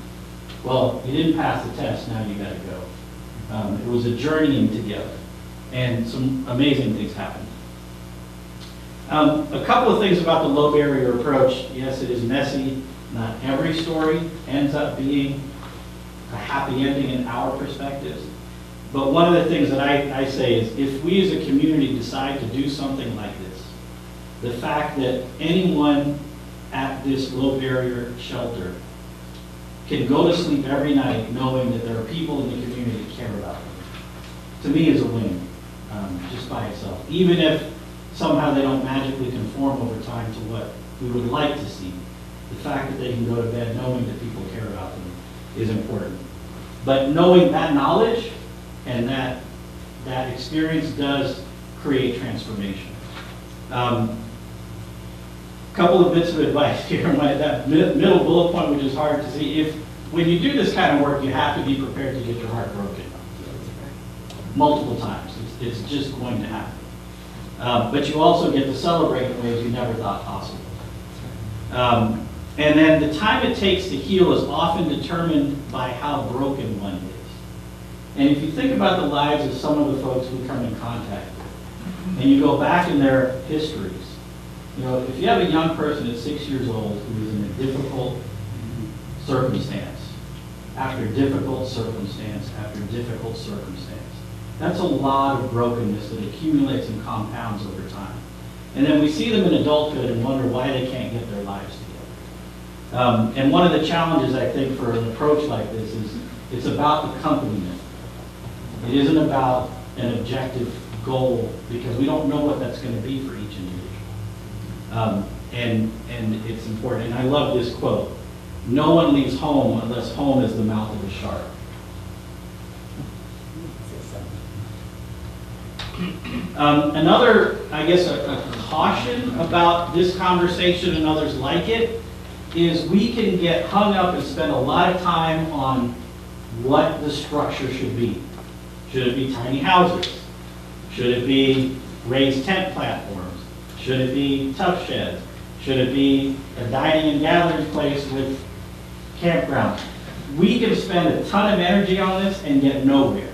"Well, you didn't pass the test, now you gotta go." It was a journeying together, and some amazing things happened. A couple of things about the low barrier approach. Yes, it is messy. Not every story ends up being a happy ending in our perspectives. But one of the things that I say is, if we as a community decide to do something like this, the fact that anyone at this low barrier shelter can go to sleep every night knowing that there are people in the community that care about them, to me is a win, just by itself. Even if somehow they don't magically conform over time to what we would like to see, the fact that they can go to bed knowing that people care about them is important. But knowing that knowledge and that experience does create transformation. Couple of bits of advice here. That middle bullet point, which is hard to see. When you do this kind of work, you have to be prepared to get your heart broken multiple times. It's just going to happen. But you also get to celebrate in ways you never thought possible. And then the time it takes to heal is often determined by how broken one is. And if you think about the lives of some of the folks we come in contact with, and you go back in their histories, you know, if you have a young person at 6 years old who is in a difficult circumstance, after difficult circumstance, after difficult circumstance, that's a lot of brokenness that accumulates and compounds over time. And then we see them in adulthood and wonder why they can't get their lives together. And one of the challenges, I think, for an approach like this is it's about accompaniment. It isn't about an objective goal, because we don't know what that's going to be for each individual. And it's important. And I love this quote: "No one leaves home unless home is the mouth of a shark." Another, I guess, a caution about this conversation and others like it is we can get hung up and spend a lot of time on what the structure should be. Should it be tiny houses? Should it be raised tent platforms? Should it be tough sheds? Should it be a dining and gathering place with campground? We can spend a ton of energy on this and get nowhere.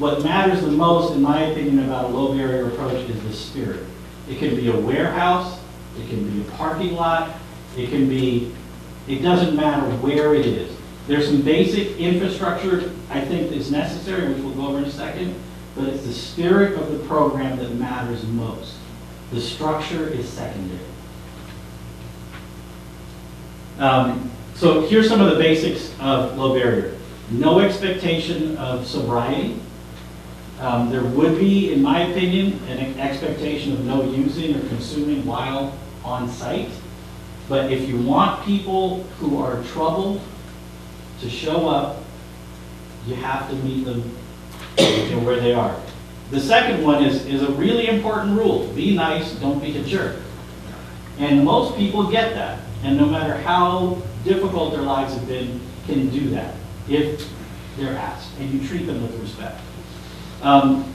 What matters the most, in my opinion, about a low barrier approach is the spirit. It can be a warehouse, it can be a parking lot, it doesn't matter where it is. There's some basic infrastructure I think is necessary, which we'll go over in a second, but it's the spirit of the program that matters most. The structure is secondary. So here's some of the basics of low barrier. No expectation of sobriety. There would be, in my opinion, an expectation of no using or consuming while on site. But if you want people who are troubled to show up, you have to meet them where they are. The second one is a really important rule. Be nice, don't be a jerk. And most people get that. And no matter how difficult their lives have been, can do that if they're asked. And you treat them with respect.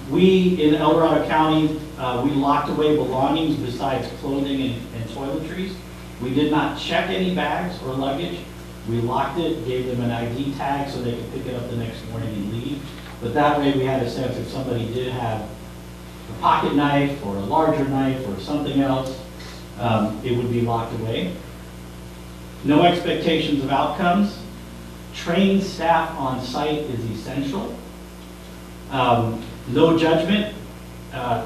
We, in El Dorado County, we locked away belongings besides clothing and toiletries. We did not check any bags or luggage. We locked it, gave them an ID tag so they could pick it up the next morning and leave. But that way we had a sense if somebody did have a pocket knife or a larger knife or something else, it would be locked away. No expectations of outcomes. Trained staff on site is essential. No judgment.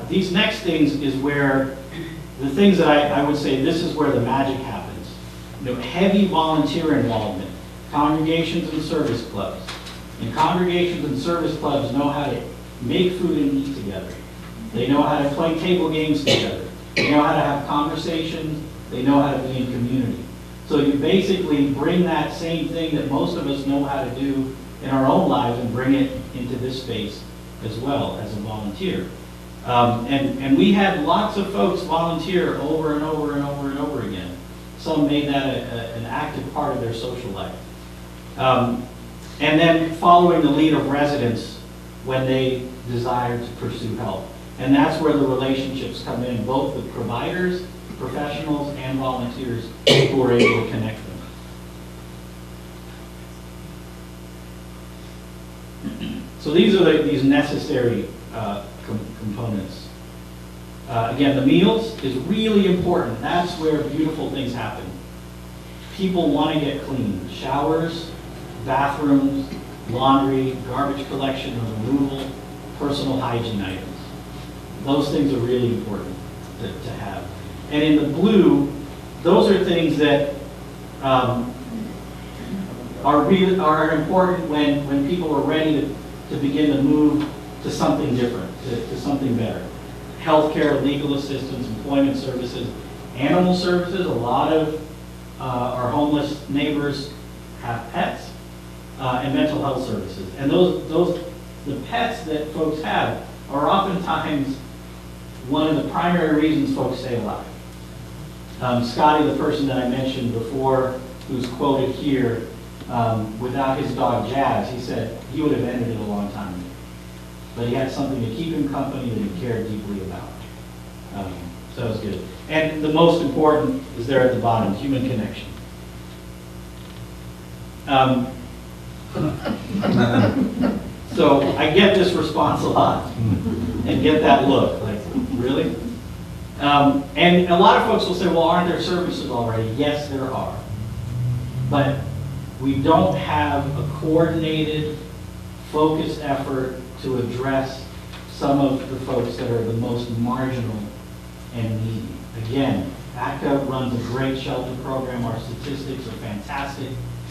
These next things is where the things that I would say this is where the magic happens. You know, heavy volunteer involvement. Congregations and service clubs. And congregations and service clubs know how to make food and eat together. They know how to play table games together. They know how to have conversations. They know how to be in community. So you basically bring that same thing that most of us know how to do in our own lives and bring it into this space as well as a volunteer. And we had lots of folks volunteer over and over and over and over again. Some made that an active part of their social life. And then following the lead of residents when they desire to pursue help. And that's where the relationships come in, both with providers, professionals, and volunteers who are able to connect them. So these are these necessary components. Again, the meals is really important. That's where beautiful things happen. People want to get clean. Showers, bathrooms, laundry, garbage collection and removal, personal hygiene items. Those things are really important to have. And in the blue, those are things that are important when people are ready to begin to move to something different, to something better. Healthcare, legal assistance, employment services, animal services. A lot of our homeless neighbors have pets, and mental health services. And the pets that folks have are oftentimes one of the primary reasons folks stay alive. Scotty, the person that I mentioned before, who's quoted here, without his dog Jazz, he said he would have ended it a long time ago. But he had something to keep him company that he cared deeply about. So that was good. And the most important is there at the bottom, human connection. So I get this response a lot and get that look, like, really? And a lot of folks will say, well, aren't there services already? Yes, there are. But we don't have a coordinated, focused effort to address some of the folks that are the most marginal and needy. Again, ACCA runs a great shelter program. Our statistics are fantastic,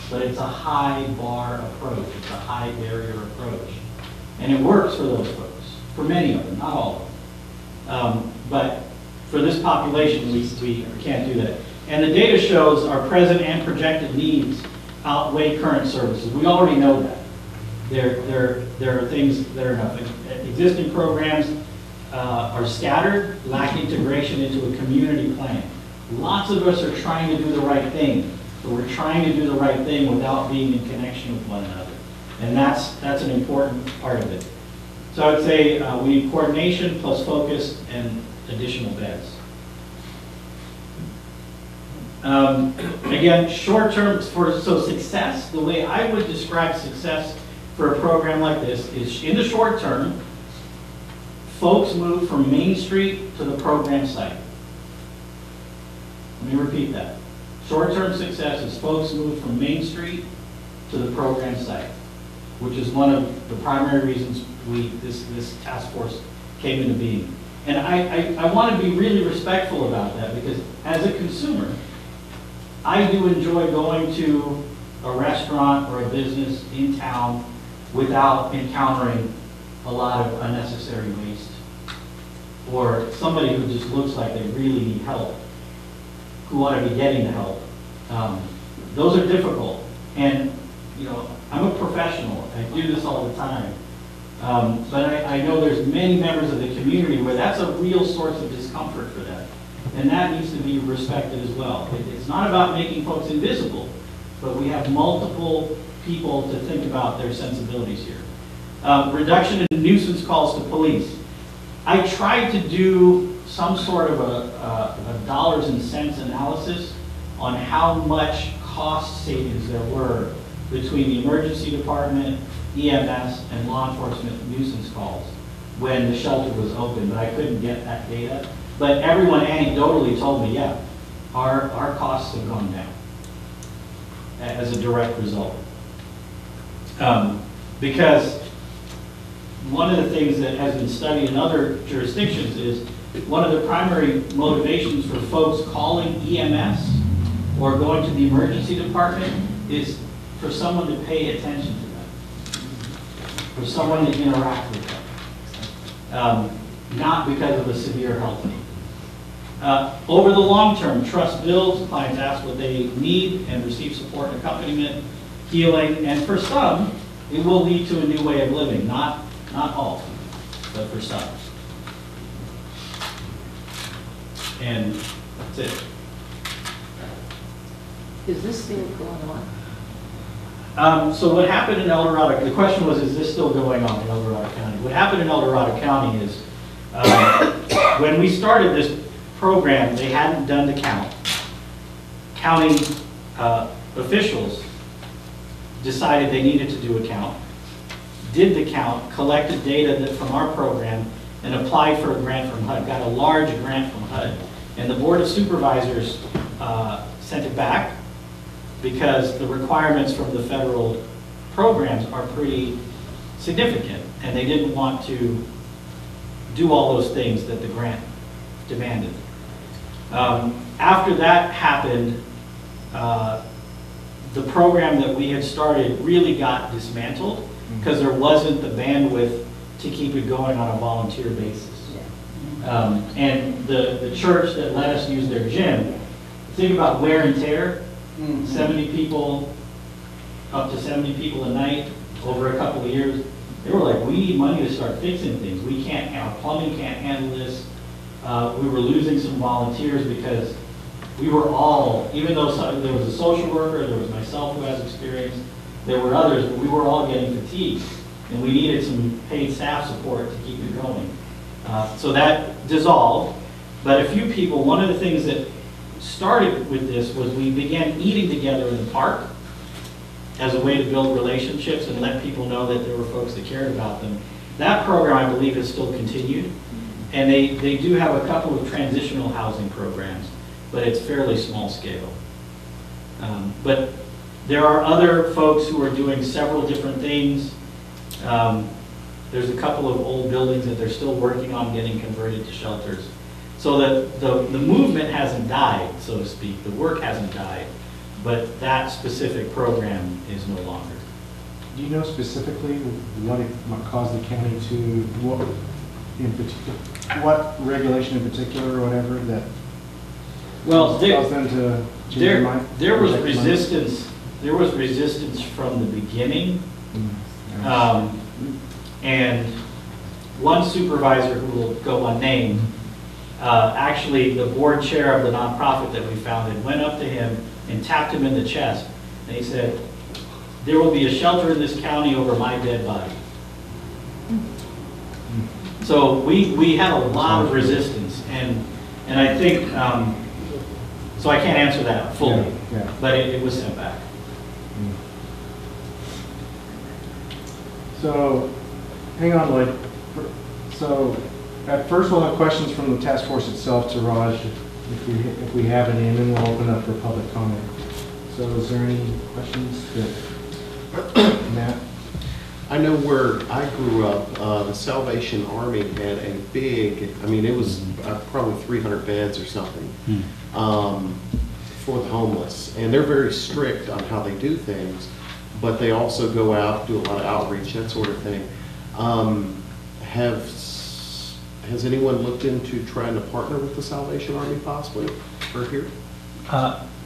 but it's a high bar approach. It's a high barrier approach. And it works for those folks, for many of them, not all of them. But for this population, we can't do that. And the data shows our present and projected needs outweigh current services. We already know that. There are things that are enough. Existing programs are scattered, lack integration into a community plan. Lots of us are trying to do the right thing, but we're trying to do the right thing without being in connection with one another. And that's an important part of it. So I would say we need coordination plus focus and additional beds. Again, short term, so success, the way I would describe success for a program like this is in the short term, folks move from Main Street to the program site. Let me repeat that. Short-term success is folks move from Main Street to the program site, which is one of the primary reasons this task force came into being. And I want to be really respectful about that, because as a consumer, I do enjoy going to a restaurant or a business in town without encountering a lot of unnecessary waste, or somebody who just looks like they really need help, who ought to be getting the help. Those are difficult. And, I'm a professional. I do this all the time. But I know there's many members of the community where that's a real source of discomfort for them. And that needs to be respected as well. It's not about making folks invisible, but we have multiple people to think about their sensibilities here. Reduction in nuisance calls to police. I tried to do some sort of a dollars and cents analysis on how much cost savings there were between the emergency department, EMS, and law enforcement nuisance calls when the shelter was open, but I couldn't get that data. But everyone anecdotally told me, yeah, our costs have gone down as a direct result. Because one of the things that has been studied in other jurisdictions is one of the primary motivations for folks calling EMS or going to the emergency department is for someone to pay attention to them, for someone to interact with them, not because of a severe health need. Over the long term, trust builds, clients ask what they need and receive support and accompaniment, healing, and for some, it will lead to a new way of living, not all, but for some. And that's it. Is this still going on? So what happened in El Dorado, the question was, is this still going on in El Dorado County? What happened in El Dorado County is, when we started this program, they hadn't done the count. County officials decided they needed to do a count, did the count, collected data from our program, and applied for a grant from HUD, got a large grant from HUD. And the Board of Supervisors sent it back because the requirements from the federal programs are pretty significant, and they didn't want to do all those things that the grant demanded. After that happened, the program that we had started really got dismantled because there wasn't the bandwidth to keep it going on a volunteer basis. And the church that let us use their gym, think about wear and tear, 70 people, up to 70 people a night over a couple of years. They were like, we need money to start fixing things. We can't, our plumbing can't handle this. We were losing some volunteers because we were all, even though there was a social worker, there was myself who has experience, there were others, but we were all getting fatigued. And we needed some paid staff support to keep it going. So that dissolved. But a few people, one of the things that started with this was we began eating together in the park as a way to build relationships and let people know that there were folks that cared about them. That program, I believe, has still continued. And they do have a couple of transitional housing programs, but it's fairly small scale. But there are other folks who are doing several different things. There's a couple of old buildings that they're still working on getting converted to shelters. So that the movement hasn't died, so to speak. The work hasn't died, but that specific program is no longer. Do you know specifically what caused the county to, what regulation in particular or whatever that Well, caused them to change their mind? there was resistance. There was resistance from the beginning. And one supervisor who will go unnamed, actually the board chair of the nonprofit that we founded went up to him and tapped him in the chest. And he said, there will be a shelter in this county over my dead body. So we had a lot of resistance. And I think, so I can't answer that fully, but it was sent back. So, hang on, Lloyd. So, at first we'll have questions from the task force itself to Raj, if we have any, and then we'll open up for public comment. So, is there any questions? Matt? I know where I grew up, the Salvation Army had a big, I mean, it was probably 300 beds or something for the homeless. And they're very strict on how they do things, but they also go out, do a lot of outreach, that sort of thing. Has anyone looked into trying to partner with the Salvation Army possibly, or here?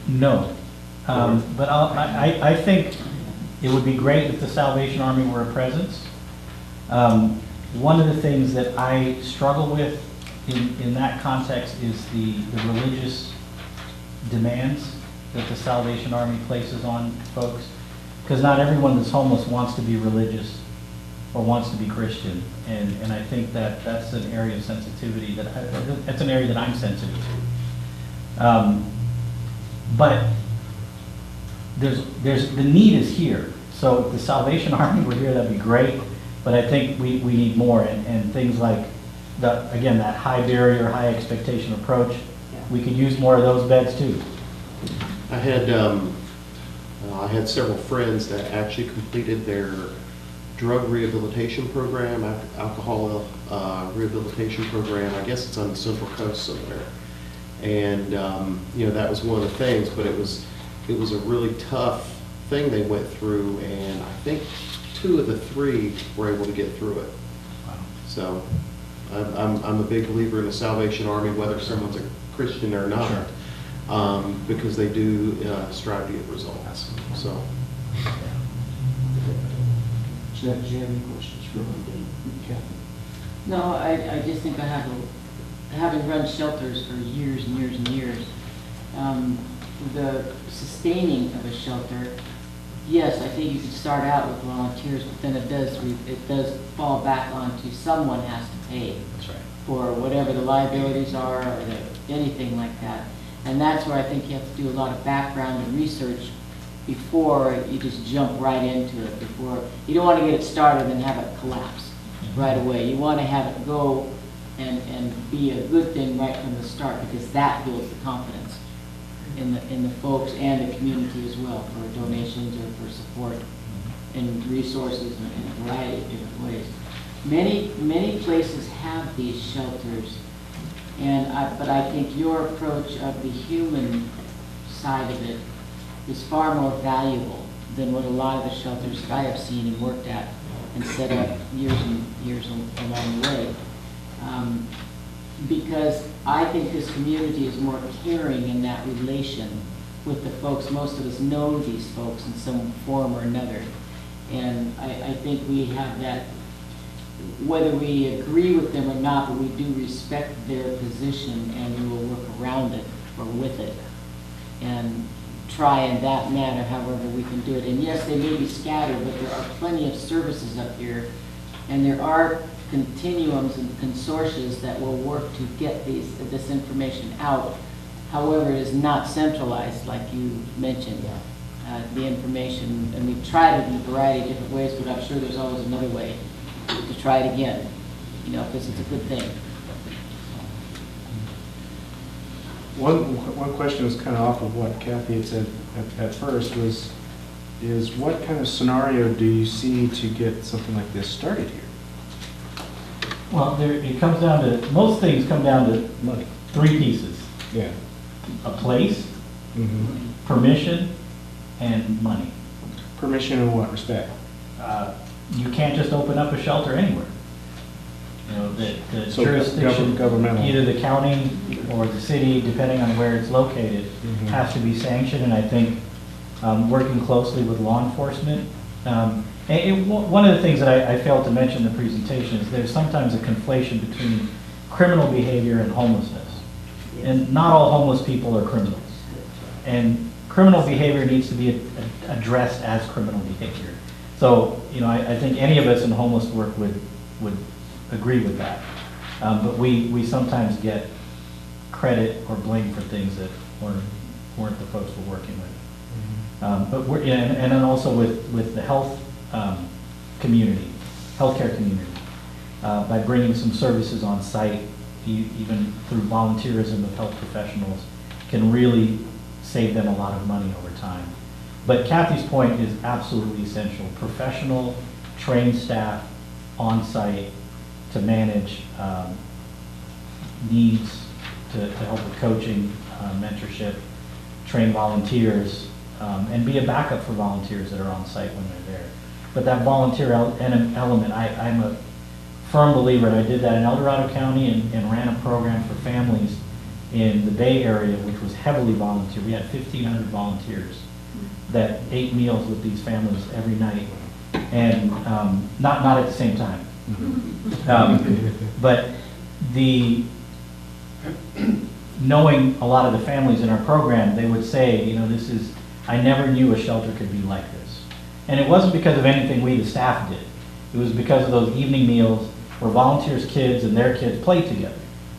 No. But I think it would be great if the Salvation Army were a presence. One of the things that I struggle with in that context is the religious demands that the Salvation Army places on folks. Because not everyone that's homeless wants to be religious or wants to be Christian. And I think that that's an area of sensitivity, that's an area that I'm sensitive to. But the need is here. So if the Salvation Army were here, that'd be great. But I think we need more. And things like, again, that high barrier, high expectation approach, we could use more of those beds too. I had several friends that actually completed their drug rehabilitation program, alcohol rehabilitation program. I guess it's on the Central Coast somewhere. And that was one of the things, but it was a really tough thing they went through, and I think 2 of the 3 were able to get through it. Wow. So I'm a big believer in the Salvation Army, whether someone's a Christian or not. Sure. Because they do strive to get results. So. Jeanette, do you have any questions for Kathy? No, I just think having run shelters for years and years and years, the sustaining of a shelter, yes, I think you could start out with volunteers, but then it does fall back onto someone has to pay. That's right. For whatever the liabilities are or anything like that. And that's where I think you have to do a lot of background and research before you just jump right into it. You don't want to get it started and have it collapse right away. You want to have it go and be a good thing right from the start, because that builds the confidence in the folks and the community as well, for donations or for support and resources in a variety of different ways. Many places have these shelters, But I think your approach of the human side of it is far more valuable than what a lot of the shelters that I have seen and worked at and set up years and years along the way. Because I think this community is more caring in that relation with the folks. Most of us know these folks in some form or another. And I think we have that, whether we agree with them or not, but we do respect their position and we will work around it or with it and try in that manner however we can do it. And yes, they may be scattered, but there are plenty of services up here, and there are continuums and consortia that will work to get this information out. However, it is not centralized like you mentioned. The information, and we've tried it in a variety of different ways, but I'm sure there's always another way to try it again, you know, because it's a good thing. One question was kind of off of what Kathy had said at first is what kind of scenario do you see to get something like this started here? Well, it comes down to, most things come down to Money. three pieces. Yeah. A place, Mm-hmm. permission, and money. Permission in what respect? You can't just open up a shelter anywhere. You know, the So jurisdiction, governmental. either the county or the city, depending on where it's located, Mhm. has to be sanctioned, and I think working closely with law enforcement. One of the things that I failed to mention in the presentation is there's sometimes a conflation between criminal behavior and homelessness. And not all homeless people are criminals. And criminal behavior needs to be addressed as criminal behavior. So, you know, I think any of us in homeless work would agree with that. But we sometimes get credit or blame for things that weren't the folks we're working with. But and then also with the health community, healthcare community, by bringing some services on site, even through volunteerism of health professionals, can really save them a lot of money over time. But Kathy's point is absolutely essential. Professional, trained staff on site to manage needs, to help with coaching, mentorship, train volunteers, and be a backup for volunteers that are on site when they're there. But that volunteer element, I'm a firm believer, and I did that in El Dorado County and ran a program for families in the Bay Area, which was heavily volunteer. We had 1,500 volunteers that ate meals with these families every night, and not at the same time. But knowing a lot of the families in our program, they would say, you know, I never knew a shelter could be like this. And it wasn't because of anything we, the staff, did. It was because of those evening meals where volunteers' kids and their kids played together.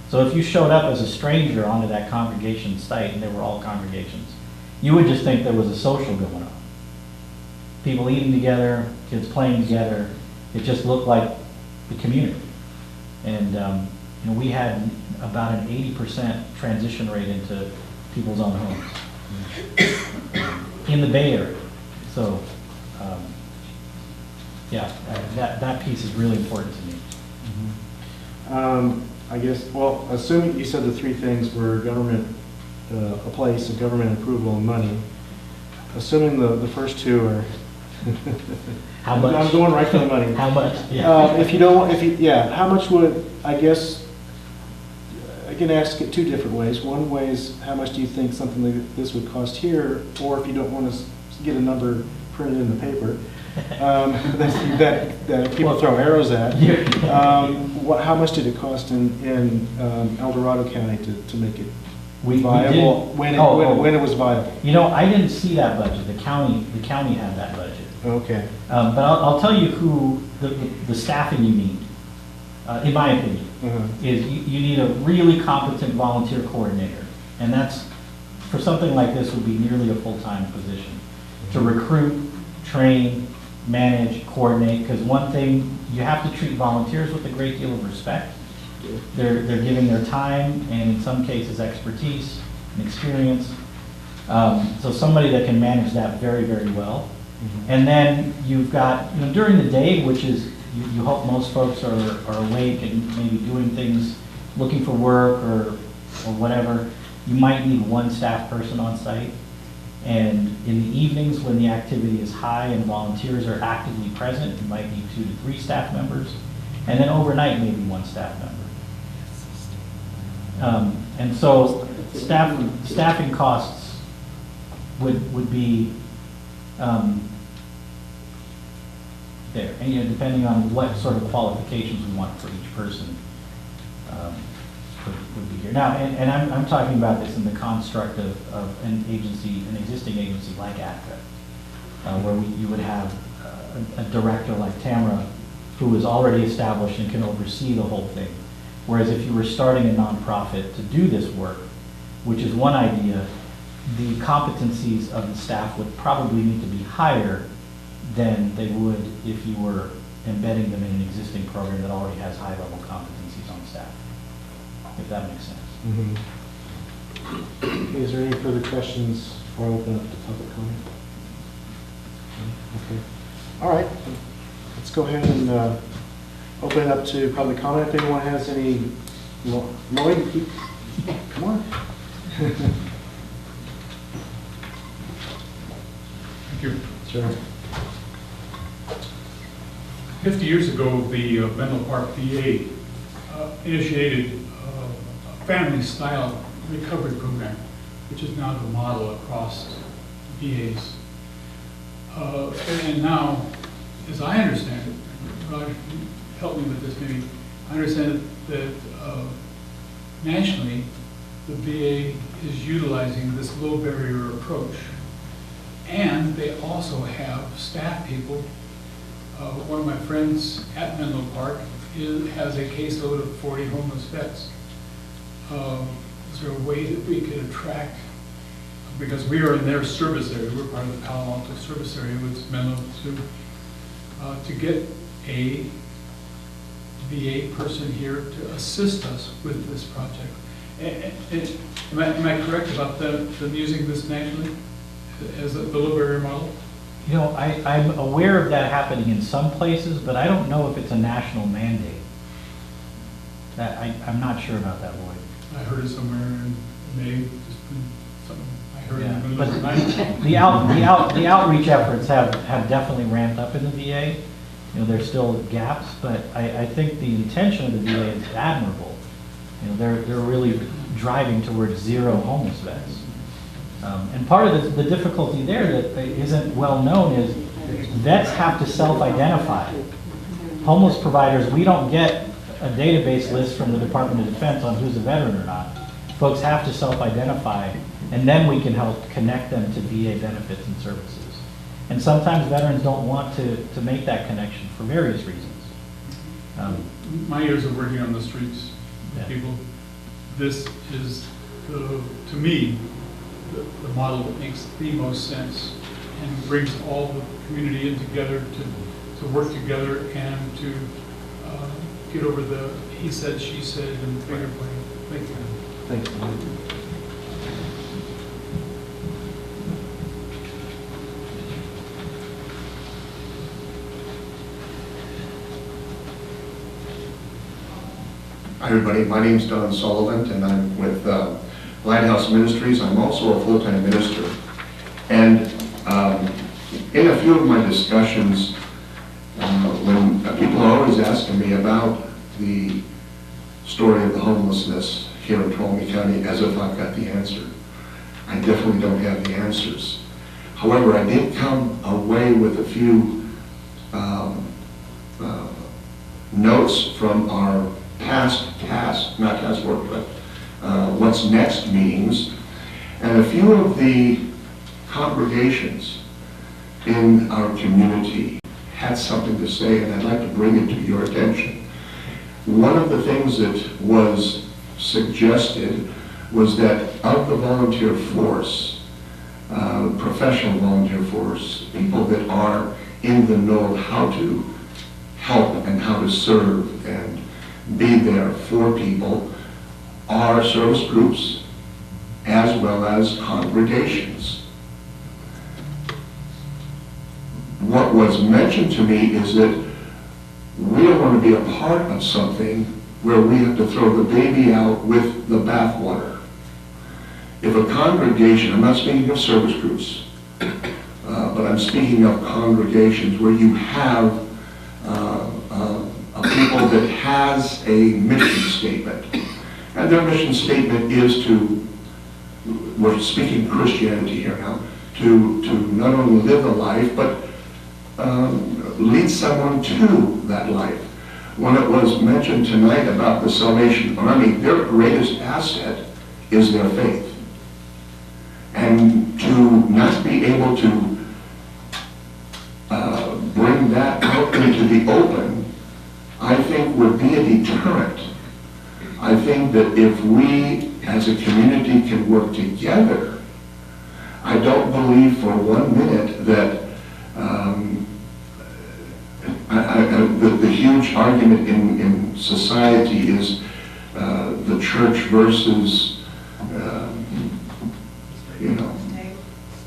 So if you showed up as a stranger onto that congregation site, and they were all congregations, you would just think there was a social going on. People eating together, kids playing together. It just looked like the community. And you know, we had about an 80% transition rate into people's own homes in the Bay Area. So yeah, that piece is really important to me. I guess, well, assuming you said the three things were government, a place, a government approval, and money. Assuming the first two are. How much? I'm going right for the money. How much? Yeah. How much would, I guess, I can ask it two different ways. One way is, how much do you think something like this would cost here? Or if you don't want to get a number printed in the paper, that people throw arrows at. How much did it cost in El Dorado County to make it viable? When it was viable? You know, I didn't see that budget. The county had that budget. Okay. But I'll tell you who the staffing you need, in my opinion, is you need a really competent volunteer coordinator. And that's, for something like this, would be nearly a full-time position. To recruit, train, manage, coordinate, because one thing, you have to treat volunteers with a great deal of respect. They're giving their time and in some cases expertise and experience. So somebody that can manage that very, very well. And then you've got, during the day, which is, you hope most folks are awake and maybe doing things looking for work or whatever, you might need one staff person on site. And in the evenings, when the activity is high and volunteers are actively present, you might need 2 to 3 staff members. And then overnight, maybe 1 staff member. And so staffing costs would be there. And depending on what sort of qualifications we want for each person would be here. Now, and I'm talking about this in the construct of an existing agency like ATCA, where you would have a director like Tamara who is already established and can oversee the whole thing. Whereas if you were starting a nonprofit to do this work, which is one idea, the competencies of the staff would probably need to be higher than they would if you were embedding them in an existing program that already has high-level competencies on staff, if that makes sense. Okay, is there any further questions before I open up to public comment? Okay. All right. Let's go ahead and open it up to public comment. If anyone has any, Lloyd, come on. Thank you. Sure. 50 years ago, the Menlo Park VA initiated a family-style recovery program, which is now the model across VAs. And now, as I understand it, Raj, help me with this maybe, I understand that nationally, the VA is utilizing this low barrier approach. And they also have staff people. One of my friends at Menlo Park has a caseload of 40 homeless vets. Is there a way that we could attract, because we are in their service area, we're part of the Palo Alto service area with Menlo too, to get a VA person here to assist us with this project. Am I correct about them using this nationally as the low barrier model? You know, I'm aware of that happening in some places, but I don't know if it's a national mandate. I'm not sure about that, Lloyd. I heard it somewhere and maybe just been something I heard in the middle But of the night. the outreach efforts have definitely ramped up in the VA. You know, there's still gaps, but I think the intention of the VA is admirable. You know, they're really driving towards zero homeless vets. And part of the difficulty there that isn't well known is vets have to self-identify. Homeless providers, we don't get a database list from the Department of Defense on who's a veteran or not. Folks have to self-identify, and then we can help connect them to VA benefits and services. And sometimes veterans don't want to make that connection for various reasons. My years of working on the streets, Yeah. people, this is, to me, the model that makes the most sense and brings all the community in together to work together and to get over the he said, she said, and finger pointing. Thank you. Thanks, Lloyd. Hi, everybody. My name's Don Sullivan, and I'm with Lighthouse Ministries. I'm also a full-time minister. And in a few of my discussions, when people are always asking me about the story of the homelessness here in Tuolumne County, as if I've got the answer. I definitely don't have the answers. However, I did come away with a few notes from our not past work, but what's next meetings, and a few of the congregations in our community had something to say, and I'd like to bring it to your attention. One of the things that was suggested was that of the volunteer force, professional volunteer force, people that are in the know of how to help and how to serve and be there for people, are service groups as well as congregations. What was mentioned to me is that we don't want to be a part of something where we have to throw the baby out with the bathwater. If a congregation, I'm not speaking of service groups, but I'm speaking of congregations where you have a people that has a mission statement. And their mission statement is to, we're speaking Christianity here now, to not only live a life, but lead someone to that life. When it was mentioned tonight about the Salvation Army, their greatest asset is their faith. And to not be able to bring that out into the open, I think would be a deterrent. I think that if we as a community can work together, I don't believe for 1 minute that the huge argument in society is the church versus,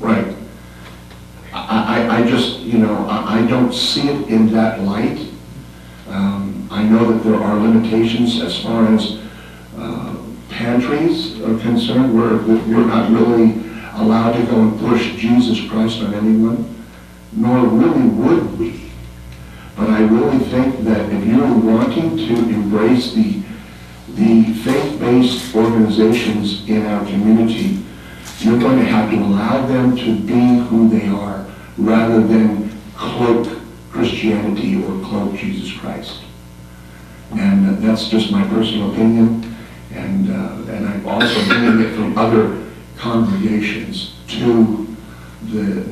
right. I just, I don't see it in that light. I know that there are limitations as far as pantries are concerned, where we're not really allowed to go and push Jesus Christ on anyone, nor really would we. But I really think that if you're wanting to embrace the faith-based organizations in our community, you're going to have to allow them to be who they are, rather than cloak Christianity or cloak Jesus Christ. And that's just my personal opinion. And I'm also hearing it from other congregations to the,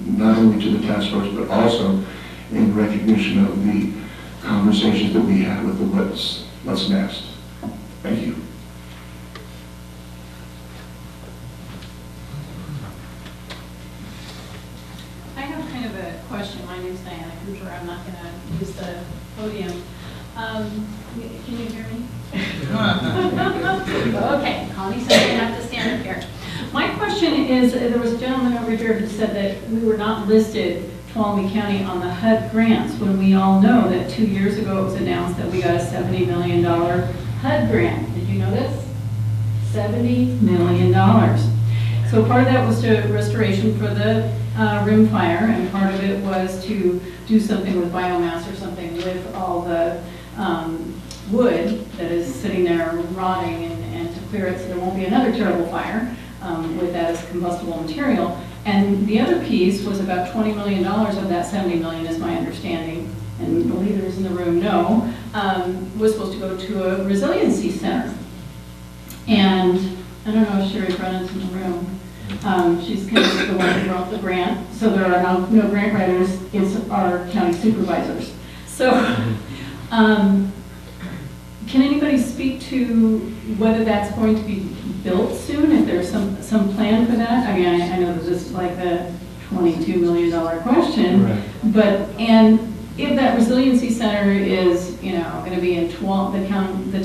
not only to the task force, but also in recognition of the conversations that we had with the what's next. Thank you. I have kind of a question. My name's Diana Cooper. I'm not going to use the podium. Can you hear me? Okay, Connie said I have to stand up here. My question is, there was a gentleman over here who said that we were not listed, Tuolumne County, on the HUD grants, when we all know that 2 years ago it was announced that we got a $70 million HUD grant. Did you know this? $70 million. So part of that was to restoration for the rim fire, and part of it was to do something with biomass or something with all the wood that is sitting there rotting, and to clear it so there won't be another terrible fire with that as combustible material. And the other piece was about $20 million of that $70 million, is my understanding, and the leaders in the room know, was supposed to go to a resiliency center. And I don't know if Sherry Brennan's in the room. She's kind of the one who wrote the grant. So there are no grant writers, it's our county supervisors. So can anybody speak to whether that's going to be built soon, if there's some plan for that? I mean, I know that this is like the $22 million question, right. But, and if that resiliency center is, going to be in the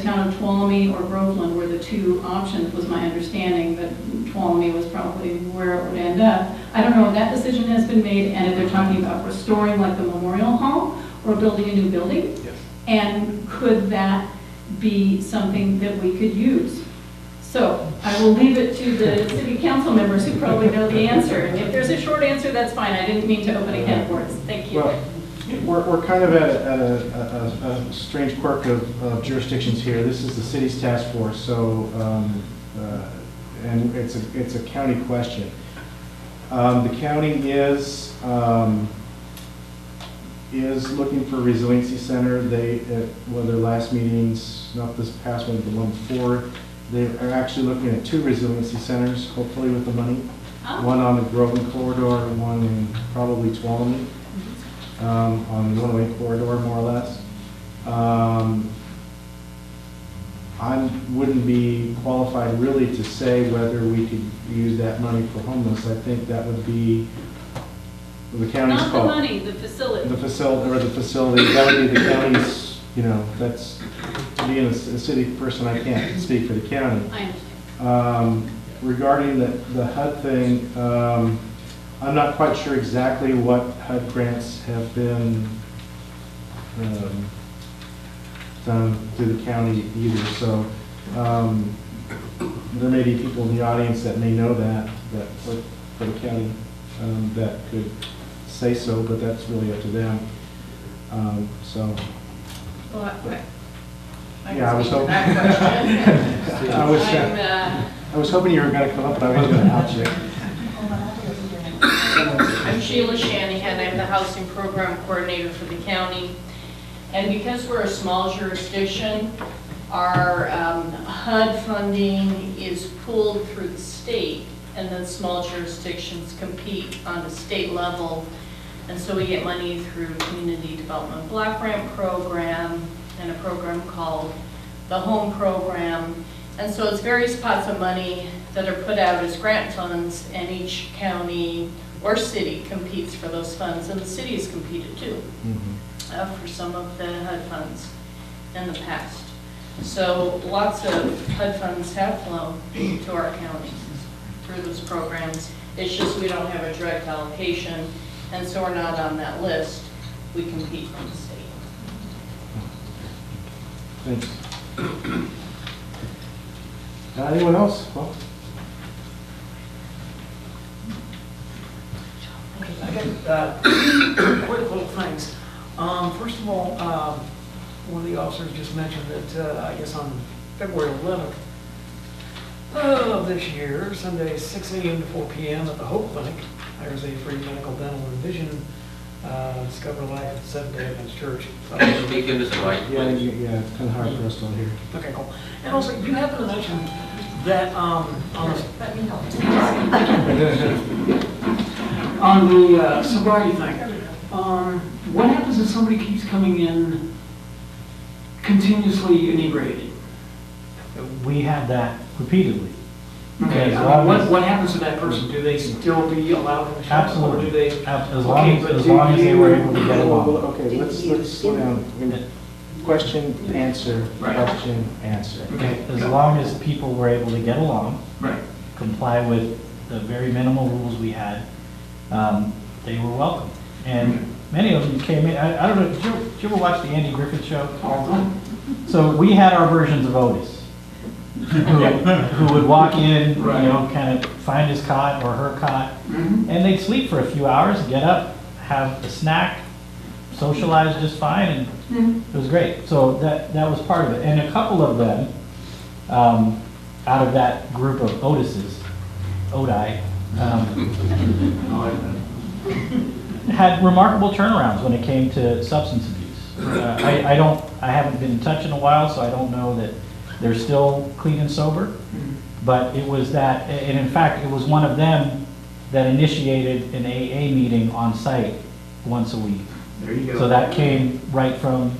town of Tuolumne or Groveland were the two options, was my understanding, but Tuolumne was probably where it would end up. I don't know if that decision has been made, and if they're talking about restoring like the memorial hall or building a new building. Yes. And could that be something that we could use? So I will leave it to the city council members who probably know the answer. And if there's a short answer, that's fine. I didn't mean to open a can of worms. Thank you. Well, we're kind of at a strange quirk of jurisdictions here. This is the city's task force, so and it's a county question. The county is looking for a resiliency center. They, well, their last meetings, not this past one, but the one before, they are actually looking at 2 resiliency centers, hopefully with the money. Oh. One on the Groveland corridor, and one in probably Tuolumne, on the 108 corridor, more or less. I wouldn't be qualified really to say whether we could use that money for homeless. I think that would be the county's call. Not the money, the facility. The facility, that would be the county's, that's, being a city person, I can't speak for the county. I understand. Regarding the HUD thing, I'm not quite sure exactly what HUD grants have been done through the county either. So there may be people in the audience that may know that for the county that could say so, but that's really up to them. So. Well, Yeah, I was hoping. I was hoping you were going to come up, but I was going to out you. I'm Sheila Shanahan. I'm the Housing Program Coordinator for the county. And because we're a small jurisdiction, our HUD funding is pooled through the state, and then small jurisdictions compete on the state level. And so we get money through Community Development Block Grant Program and a program called the Home Program. And so it's various pots of money that are put out as grant funds, and each county or city competes for those funds, and the city has competed too for some of the HUD funds in the past. So lots of HUD funds have flown to our counties through those programs. It's just we don't have a direct allocation, and so we're not on that list. We compete from the state. Thanks. Anyone else? Well, I got quick little things. First of all, one of the officers just mentioned that I guess on February 11th of this year, Sunday 6 a.m. to 4 p.m. at the Hope Clinic, there's a free medical, dental, and vision Discover Life at the Seventh-day Adventist Church. Speak into the mic, yeah, please. yeah, it's kind of hard for us to hear. Okay, cool. And also, you happen to mention that on the sobriety thing, what happens if somebody keeps coming in continuously inebriated? We have that repeatedly. Okay, what happens to that person? Do they still be allowed in the shop? Absolutely. Or do they? As long as they were able to get along. Okay, let's slow down. Question, answer, question, answer. Okay, as long as people were able to get along, Right. comply with the very minimal rules we had, they were welcome. And many of them came in, I don't know, did you ever watch the Andy Griffith Show? All the time. So we had our versions of Otis, who would walk in, you know, kind of find his cot or her cot, and they'd sleep for a few hours, get up, have a snack, socialize just fine, and it was great. So that was part of it. And a couple of them, out of that group of Otises, Odi, had remarkable turnarounds when it came to substance abuse. I haven't been in touch in a while, so I don't know that they're still clean and sober, but it was that, and in fact, it was one of them that initiated an AA meeting on site once a week. There you go. So that came right from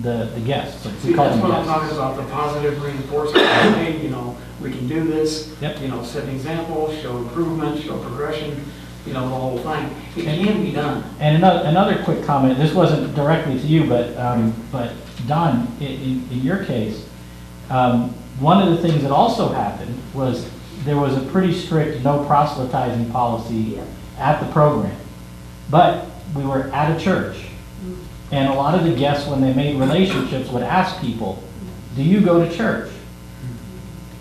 the guests. So See, that's what I'm talking about, the positive reinforcement. Hey, you know, we can do this. Yep. You know, set an example, show improvement, show progression, you know, the whole thing. It can be done. And another quick comment, this wasn't directly to you, but Don, in your case, one of the things that also happened was there was a pretty strict no proselytizing policy at the program. But we were at a church, and a lot of the guests, when they made relationships, would ask people, do you go to church?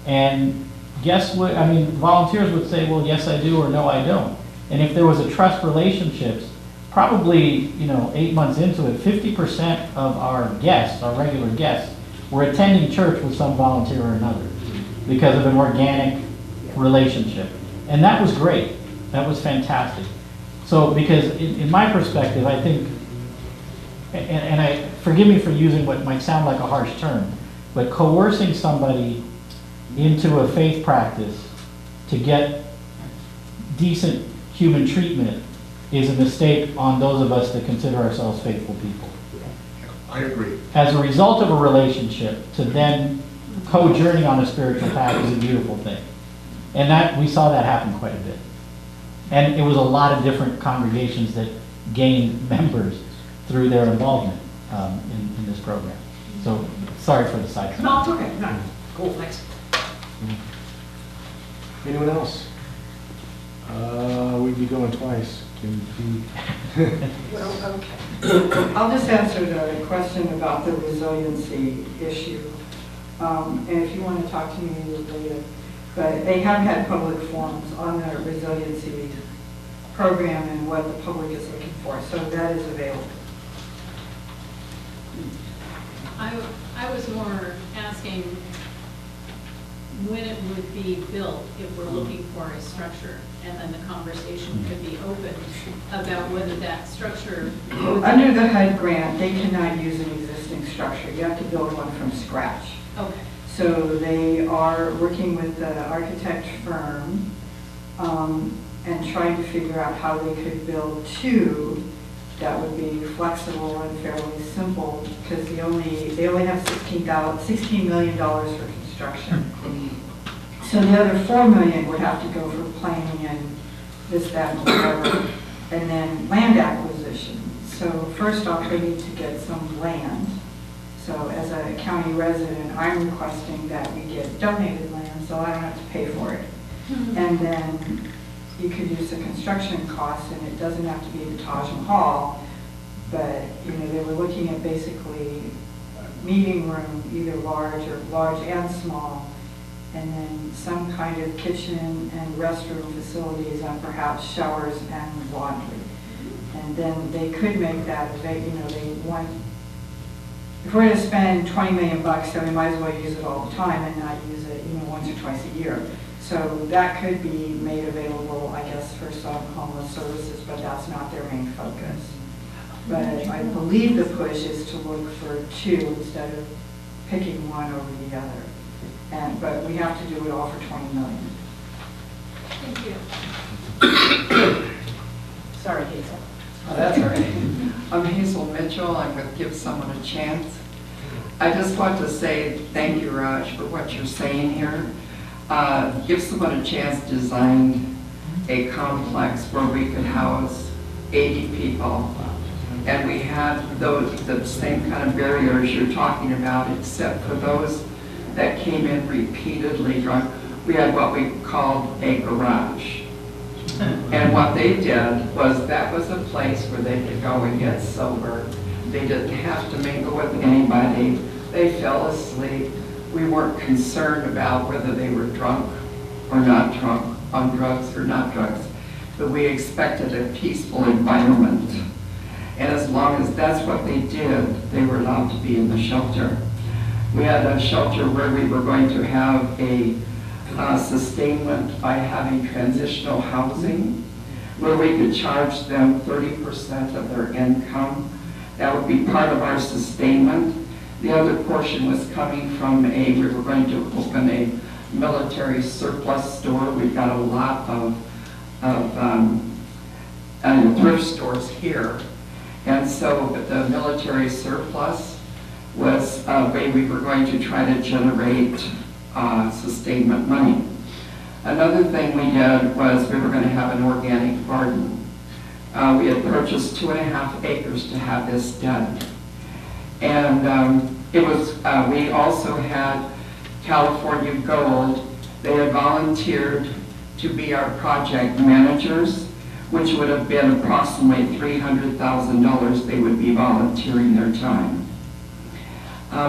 And volunteers would say, well, yes, I do, or no, I don't. And if there was a trust relationships, probably, 8 months into it, 50% of our guests, our regular guests, were attending church with some volunteer or another because of an organic relationship. And that was great. That was fantastic. So, because in my perspective, I think, and forgive me for using what might sound like a harsh term, but coercing somebody into a faith practice to get decent human treatment is a mistake on those of us that consider ourselves faithful people. I agree. As a result of a relationship, to then co-journey on a spiritual path is a beautiful thing. And that we saw that happen quite a bit. And it was a lot of different congregations that gained members through their involvement in this program. So, sorry for the side. No, it's okay. No. Cool, thanks. Anyone else? We'd be going twice. can be. Well, okay. I'll just answer the question about the resiliency issue. And if you want to talk to me later, but they have had public forums on their resiliency program and what the public is looking for, so that is available. I was more asking when it would be built if we're looking for a structure, and then the conversation could be open about whether that structure. Under the HUD grant, they cannot use an existing structure. You have to build one from scratch. Okay. So they are working with the architect firm and trying to figure out how they could build two that would be flexible and fairly simple, because they only have $16 million for construction. So the other $4 million would have to go for planning and this, that, and whatever, and then land acquisition. So first off, we need to get some land. So as a county resident, I'm requesting that we get donated land so I don't have to pay for it. And then you could use the construction costs, and it doesn't have to be the Taj Mahal, but they were looking at basically a meeting room, either large and small, and then some kind of kitchen and restroom facilities, and perhaps showers and laundry. And then they could make that, they want. If we're going to spend $20 million, then we might as well use it all the time and not use it, once or twice a year. So that could be made available, I guess, for some homeless services, but that's not their main focus. But I believe the push is to look for two instead of picking one over the other. But we have to do it all for $20 million. Thank you. Sorry, Hazel. Oh, that's all right. I'm Hazel Mitchell. I'm with Give Someone a Chance. I just want to say thank you, Raj, for what you're saying here. Give Someone a Chance designed a complex where we could house 80 people. And we had the same kind of barriers you're talking about, except for those that came in repeatedly drunk. We had what we called a garage. And what they did was that was a place where they could go and get sober. They didn't have to mingle with anybody. They fell asleep. We weren't concerned about whether they were drunk or not drunk, on drugs or not drugs. But we expected a peaceful environment. And as long as that's what they did, they were allowed to be in the shelter. We had a shelter where we were going to have a sustainment by having transitional housing, where we could charge them 30% of their income. That would be part of our sustainment. The other portion was coming from we were going to open a military surplus store. We've got a lot of thrift stores here. And so the military surplus was a way we were going to try to generate sustainment money. Another thing we did was we were going to have an organic garden. We had purchased 2.5 acres to have this done. And we also had California Gold. They had volunteered to be our project managers, which would have been approximately $300,000 they would be volunteering their time.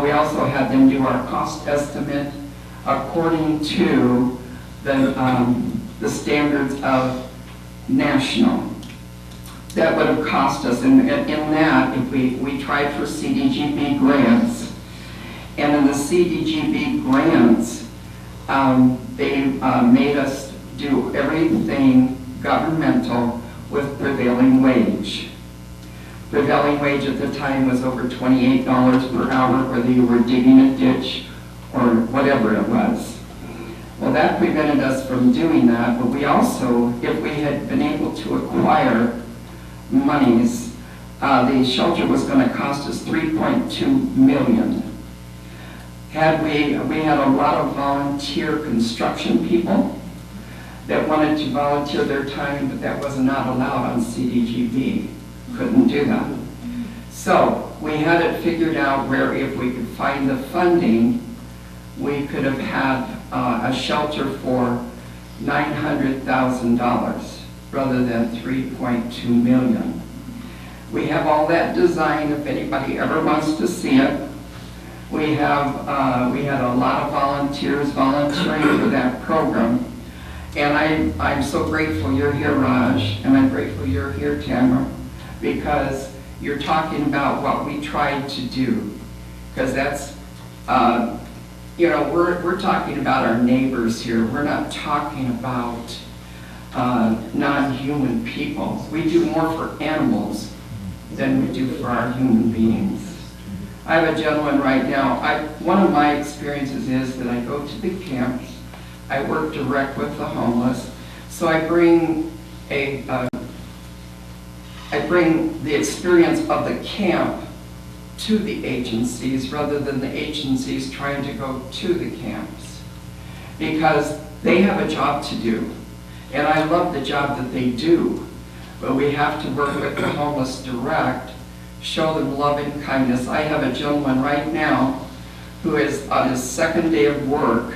We also had them do our cost estimate according to the standards of national. That would have cost us, in that, if we tried for CDGB grants, and in the CDGB grants, they made us do everything governmental with prevailing wage. Prevailing wage at the time was over $28 per hour, whether you were digging a ditch or whatever it was. Well, that prevented us from doing that, but we also, if we had been able to acquire monies, the shelter was going to cost us $3.2 million. We had a lot of volunteer construction people that wanted to volunteer their time, but that was not allowed on CDGB. Couldn't do that. So we had it figured out where if we could find the funding, we could have had a shelter for $900,000 rather than 3.2 million. We have all that design if anybody ever wants to see it. We had a lot of volunteers volunteering for that program. And I'm so grateful you're here, Raj, and I'm grateful you're here, Tamara, because you're talking about what we tried to do. Because that's, you know, we're talking about our neighbors here. We're not talking about non-human people. We do more for animals than we do for our human beings. I have a gentleman right now. One of my experiences is that I go to the camps. I work direct with the homeless. So I bring the experience of the camp to the agencies rather than the agencies trying to go to the camps, because they have a job to do. And I love the job that they do, but we have to work with the homeless direct, show them love and kindness. I have a gentleman right now who is on his second day of work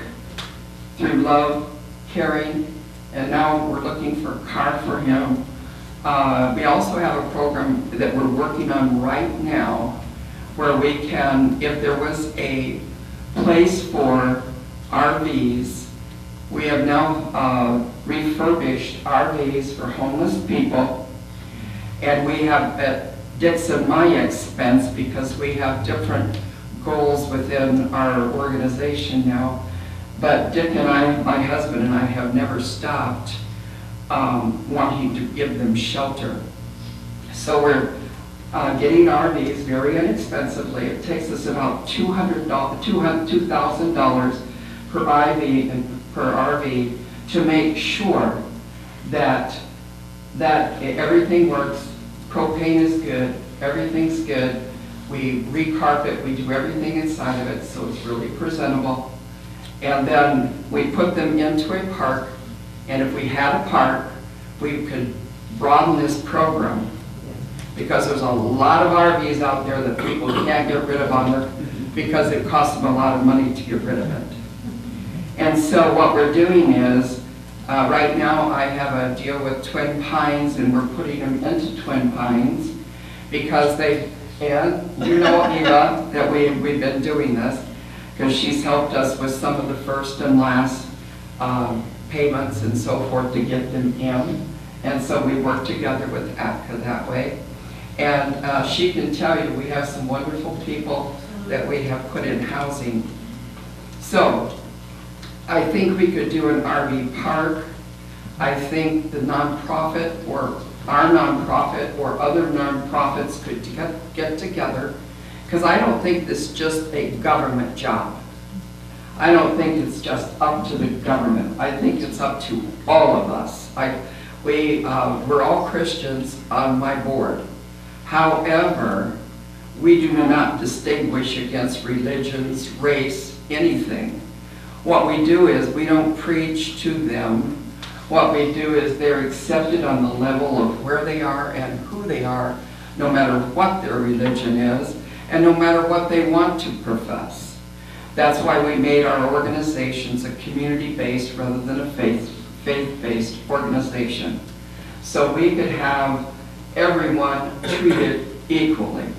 through love, caring, and now we're looking for a car for him. We also have a program that we're working on right now where we can, if there was a place for RVs, we have now refurbished RVs for homeless people, and we have at Dick's and my expense, because we have different goals within our organization now. But Dick and I, my husband and I, have never stopped wanting to give them shelter. So we're getting RVs very inexpensively. It takes us about $2,000 per RV to make sure that everything works. Propane is good, everything's good. We recarpet, we do everything inside of it so it's really presentable. And then we put them into a park, and if we had a park, we could broaden this program, because there's a lot of RVs out there that people can't get rid of because it costs them a lot of money to get rid of it. And so what we're doing is, right now I have a deal with Twin Pines, and we're putting them into Twin Pines because and you know, Eva, that we've been doing this because she's helped us with some of the first and last payments and so forth to get them in. And so we work together with APCA that way. And she can tell you we have some wonderful people that we have put in housing. So I think we could do an RV park. I think the nonprofit or our nonprofit or other nonprofits could get together, because I don't think this is just a government job. I don't think it's just up to the government. I think it's up to all of us. We're all Christians on my board. However, we do not distinguish against religions, race, anything. What we do is we don't preach to them. What we do is they're accepted on the level of where they are and who they are, no matter what their religion is, and no matter what they want to profess. That's why we made our organizations a community-based rather than a faith-based organization. So we could have everyone treated equally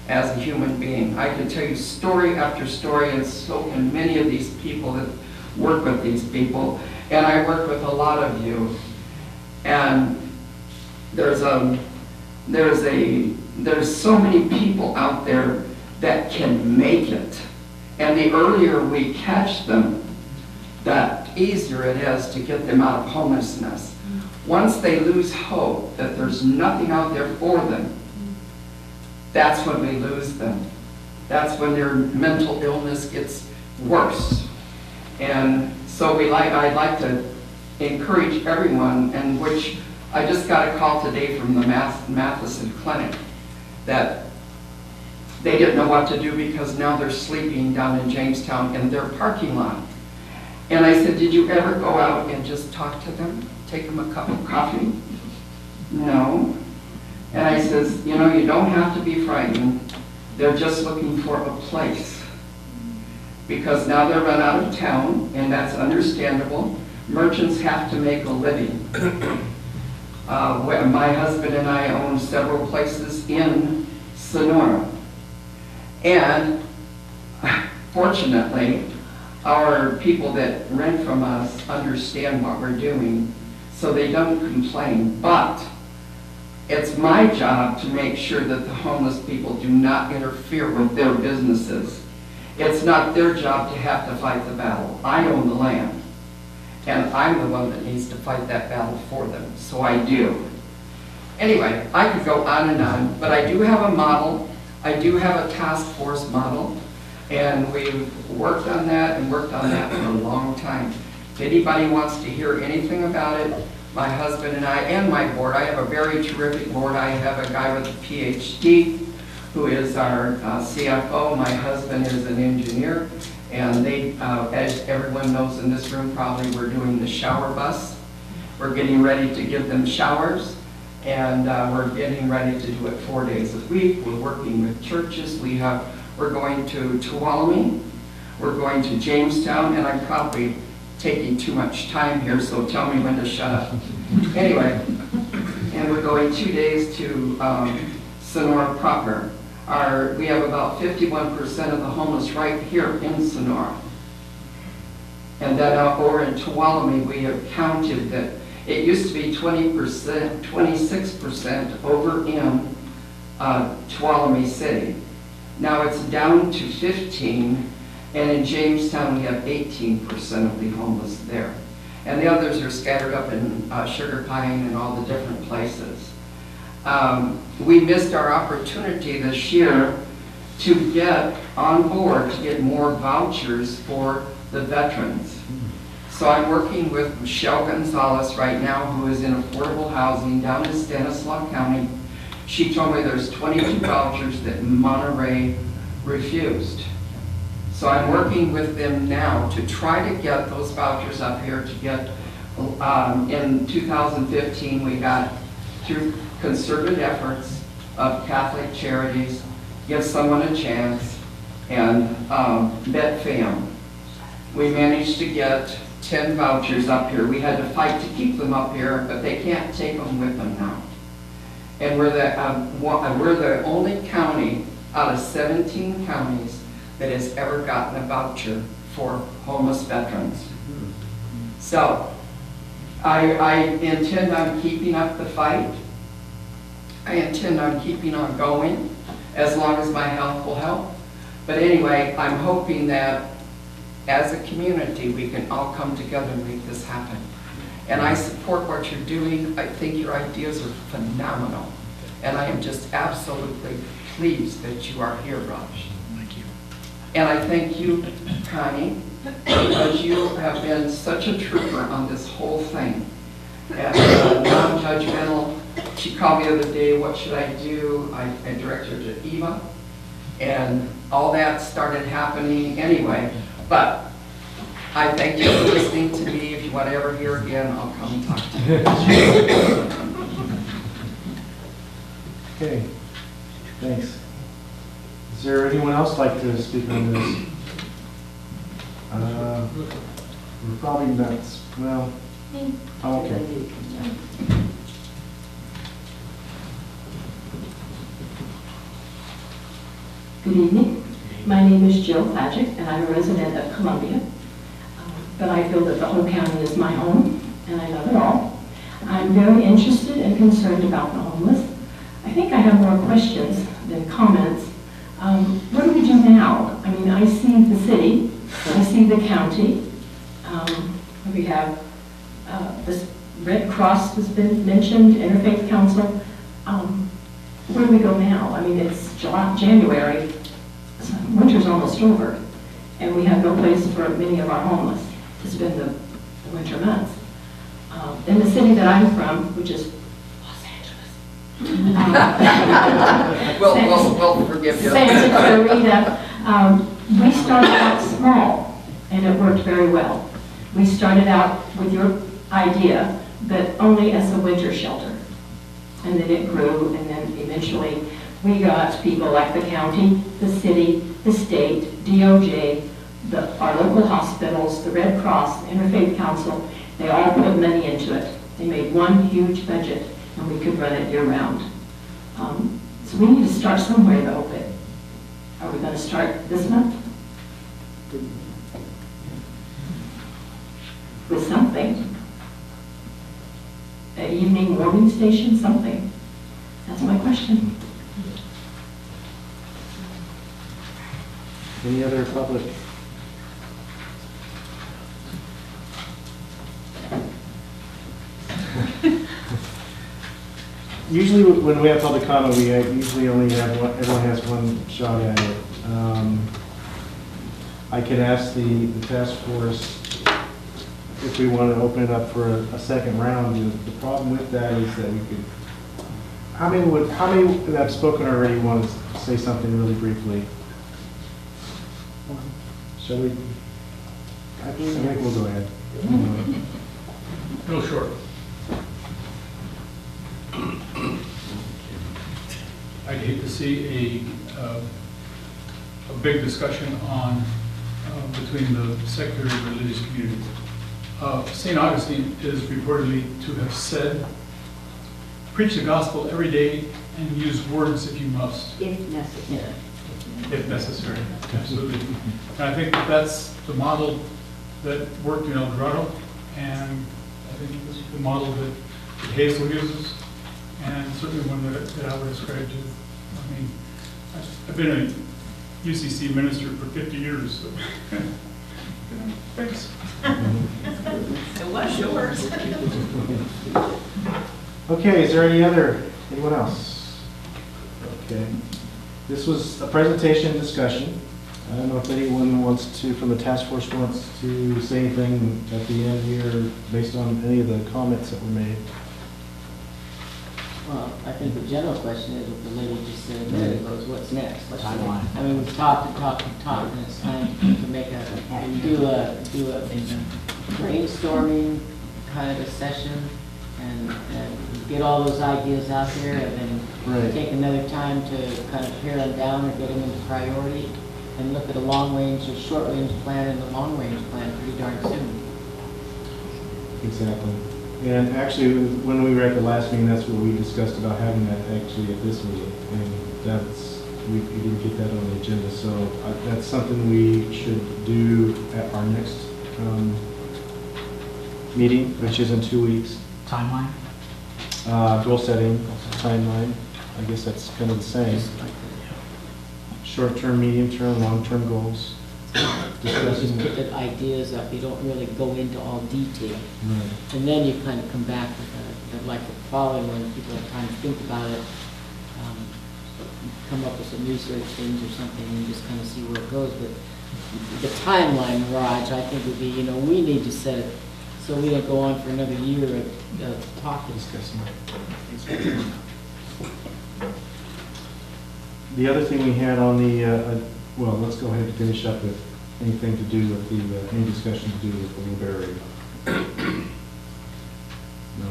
as a human being. I can tell you story after story, and so can many of these people that work with these people. And I work with a lot of you. And there's so many people out there that can make it. And the earlier we catch them, the easier it is to get them out of homelessness. Once they lose hope that there's nothing out there for them, that's when we lose them. That's when their mental illness gets worse. And so I'd like to encourage everyone, and which I just got a call today from the Matheson Clinic that they didn't know what to do because now they're sleeping down in Jamestown in their parking lot. And I said, did you ever go out and just talk to them? Take them a cup of coffee? No. And I says, you know, you don't have to be frightened. They're just looking for a place. Because now they're run out of town, and that's understandable. Merchants have to make a living. My husband and I own several places in Sonora. And fortunately, our people that rent from us understand what we're doing, so they don't complain. But it's my job to make sure that the homeless people do not interfere with their businesses. It's not their job to have to fight the battle. I own the land, and I'm the one that needs to fight that battle for them, so I do. Anyway, I could go on, but I do have a model. I do have a task force model, and we've worked on that and worked on that for a long time. If anybody wants to hear anything about it, my husband and I, and my board, I have a very terrific board. I have a guy with a PhD who is our CFO. My husband is an engineer, and they, as everyone knows in this room, probably we're doing the shower bus. We're getting ready to give them showers, and we're getting ready to do it 4 days a week. We're working with churches. We're going to Tuolumne. We're going to Jamestown, and I'm probably taking too much time here, so tell me when to shut up. Anyway, and we're going 2 days to Sonora proper. We have about 51% of the homeless right here in Sonora. And then over in Tuolumne, we have counted that it used to be 20%, 26% over in Tuolumne City. Now it's down to 15%. And in Jamestown, we have 18% of the homeless there. And the others are scattered up in Sugar Pine and all the different places. We missed our opportunity this year to get on board, to get more vouchers for the veterans. So I'm working with Michelle Gonzalez right now, who is in affordable housing down in Stanislaus County. She told me there's 22 vouchers that Monterey refused. So I'm working with them now to try to get those vouchers up here to get, in 2015, we got, through concerted efforts of Catholic Charities, Give Someone a Chance, and BetFam. We managed to get 10 vouchers up here. We had to fight to keep them up here, but they can't take them with them now. And we're the only county out of 17 counties that has ever gotten a voucher for homeless veterans. So I intend on keeping up the fight. I intend on keeping on going as long as my health will help. But anyway, I'm hoping that as a community we can all come together and make this happen. And I support what you're doing. I think your ideas are phenomenal. And I am just absolutely pleased that you are here, Raj. And I thank you, Connie, because you have been such a trooper on this whole thing. And non-judgmental. She called me the other day, what should I do? I directed her to Eva. And all that started happening anyway. But I thank you for listening to me. If you want to ever hear again, I'll come and talk to you. Okay, thanks. Is there anyone else like to speak on this? We're probably not, well, okay. Good evening. My name is Jill Flagic, and I'm a resident of Columbia. But I feel that the whole county is my home, and I love it all. I'm very interested and concerned about the homeless. I think I have more questions than comments. What do we do now? I mean, I see the city, I see the county. We have this Red Cross has been mentioned, Interfaith Council. Where do we go now? I mean, it's January, so winter's almost over, and we have no place for many of our homeless to spend the winter months. In the city that I'm from, which is We'll forgive you. Santa Clarita, we started out small, and it worked very well. We started out with your idea, but only as a winter shelter. And then it grew, and then eventually we got people like the county, the city, the state, DOJ, our local hospitals, the Red Cross, the Interfaith Council. They all put money into it. They made one huge budget. and we could run it year-round. So we need to start somewhere though, but are we gonna start this month? With something? An evening warming station, something? That's my question. Any other public? Usually when we have public comment, we usually only have one, everyone has one shot at it. I can ask the task force if we want to open it up for a second round. The problem with that is that we could, how many that have spoken already want to say something really briefly? Shall we? I think we'll go ahead. No, sure. I'd hate to see a big discussion on, between the secular and religious community. St. Augustine is reportedly to have said, preach the gospel every day and use words if you must. If necessary. If necessary, absolutely. And I think that's the model that worked in El Dorado, and I think this is the model that Hazel uses, and certainly one that I would ascribe to. I mean, I've been a UCC minister for 50 years, so thanks. It was yours. Okay, is there anyone else? Okay. This was a presentation discussion. I don't know if anyone wants to, from the task force, wants to say anything at the end here based on any of the comments that were made. Well, I think the general question is what the lady just said a minute ago, is what's next? I mean, we've talked and talked and talked, and it's time to make do a brainstorming kind of a session and get all those ideas out there, and then take another time to kind of pare them down or get them into priority, and look at a long-range or short-range plan and the long-range plan pretty darn soon. Exactly. And actually, when we were at the last meeting, that's what we discussed about having that actually at this meeting. And that's, we didn't get that on the agenda. So that's something we should do at our next meeting, which is in 2 weeks. Timeline? Goal setting, timeline. I guess that's kind of the same. Short-term, medium-term, long-term goals. Just put the ideas up, you don't really go into all detail. Right. And then you kind of come back with like the following, when people have time to think about it, come up with some research things or something and just kind of see where it goes. But the timeline, Raj, I think would be, we need to set it so we don't go on for another year of talking. Discussing. The other thing we had on the, well, let's go ahead and finish up with anything to do with the, any discussion to do with the blueberry. No.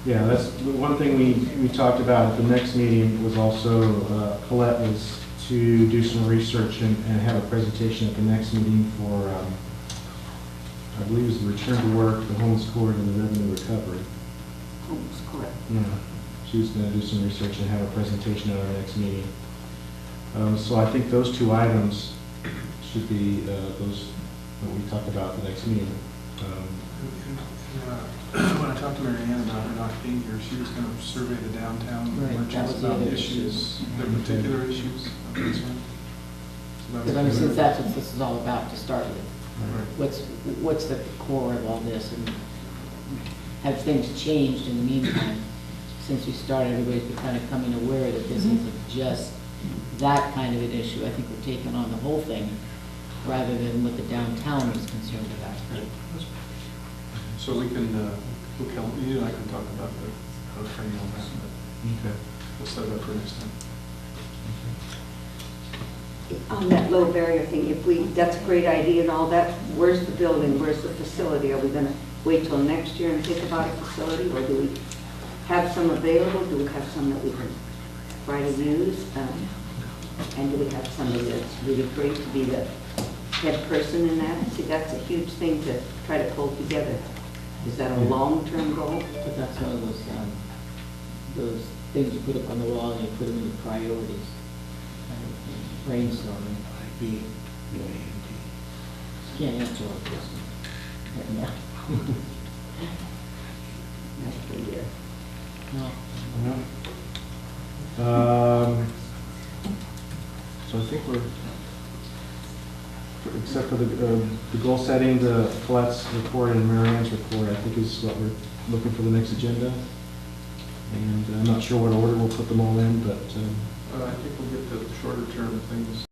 Yeah, that's the one thing we talked about at the next meeting was also, Colette was to do some research and have a presentation at the next meeting for, I believe it was the return to work, the homeless court, and the revenue recovery. Homeless court. Yeah, she was going to do some research and have a presentation at our next meeting. So I think those two items should be those that we talked about at the next meeting. When I talked to Mary Ann about her not being here, she was going to survey the downtown merchants about issues, their particular issues of concern. Because I mean, since that's what this is all about to start with. What's the core of all this, and have things changed in the meantime? Since we started, everybody's been kind of coming aware that this isn't just that kind of an issue. I think we're taking on the whole thing rather than what the downtown is concerned about. So we can, you and I can talk about the frame on that, but we'll set it up for next time. On that low barrier thing, that's a great idea and all that, where's the building, where's the facility? Are we gonna wait till next year and think about a facility, or do we have some available? Do we have some that we can try to use? And do we have somebody that's really great to be the head person in that? See, that's a huge thing to try to pull together. Is that a long-term goal? But that's one of those those things you put up on the wall and you put them into priorities. Brainstorming. Can't answer all this right now. No. So I think we're, except for the goal setting, the Colette's report and Mary Ann's report, I think is what we're looking for the next agenda. And I'm not sure what order we'll put them all in, but I think we'll get the shorter term things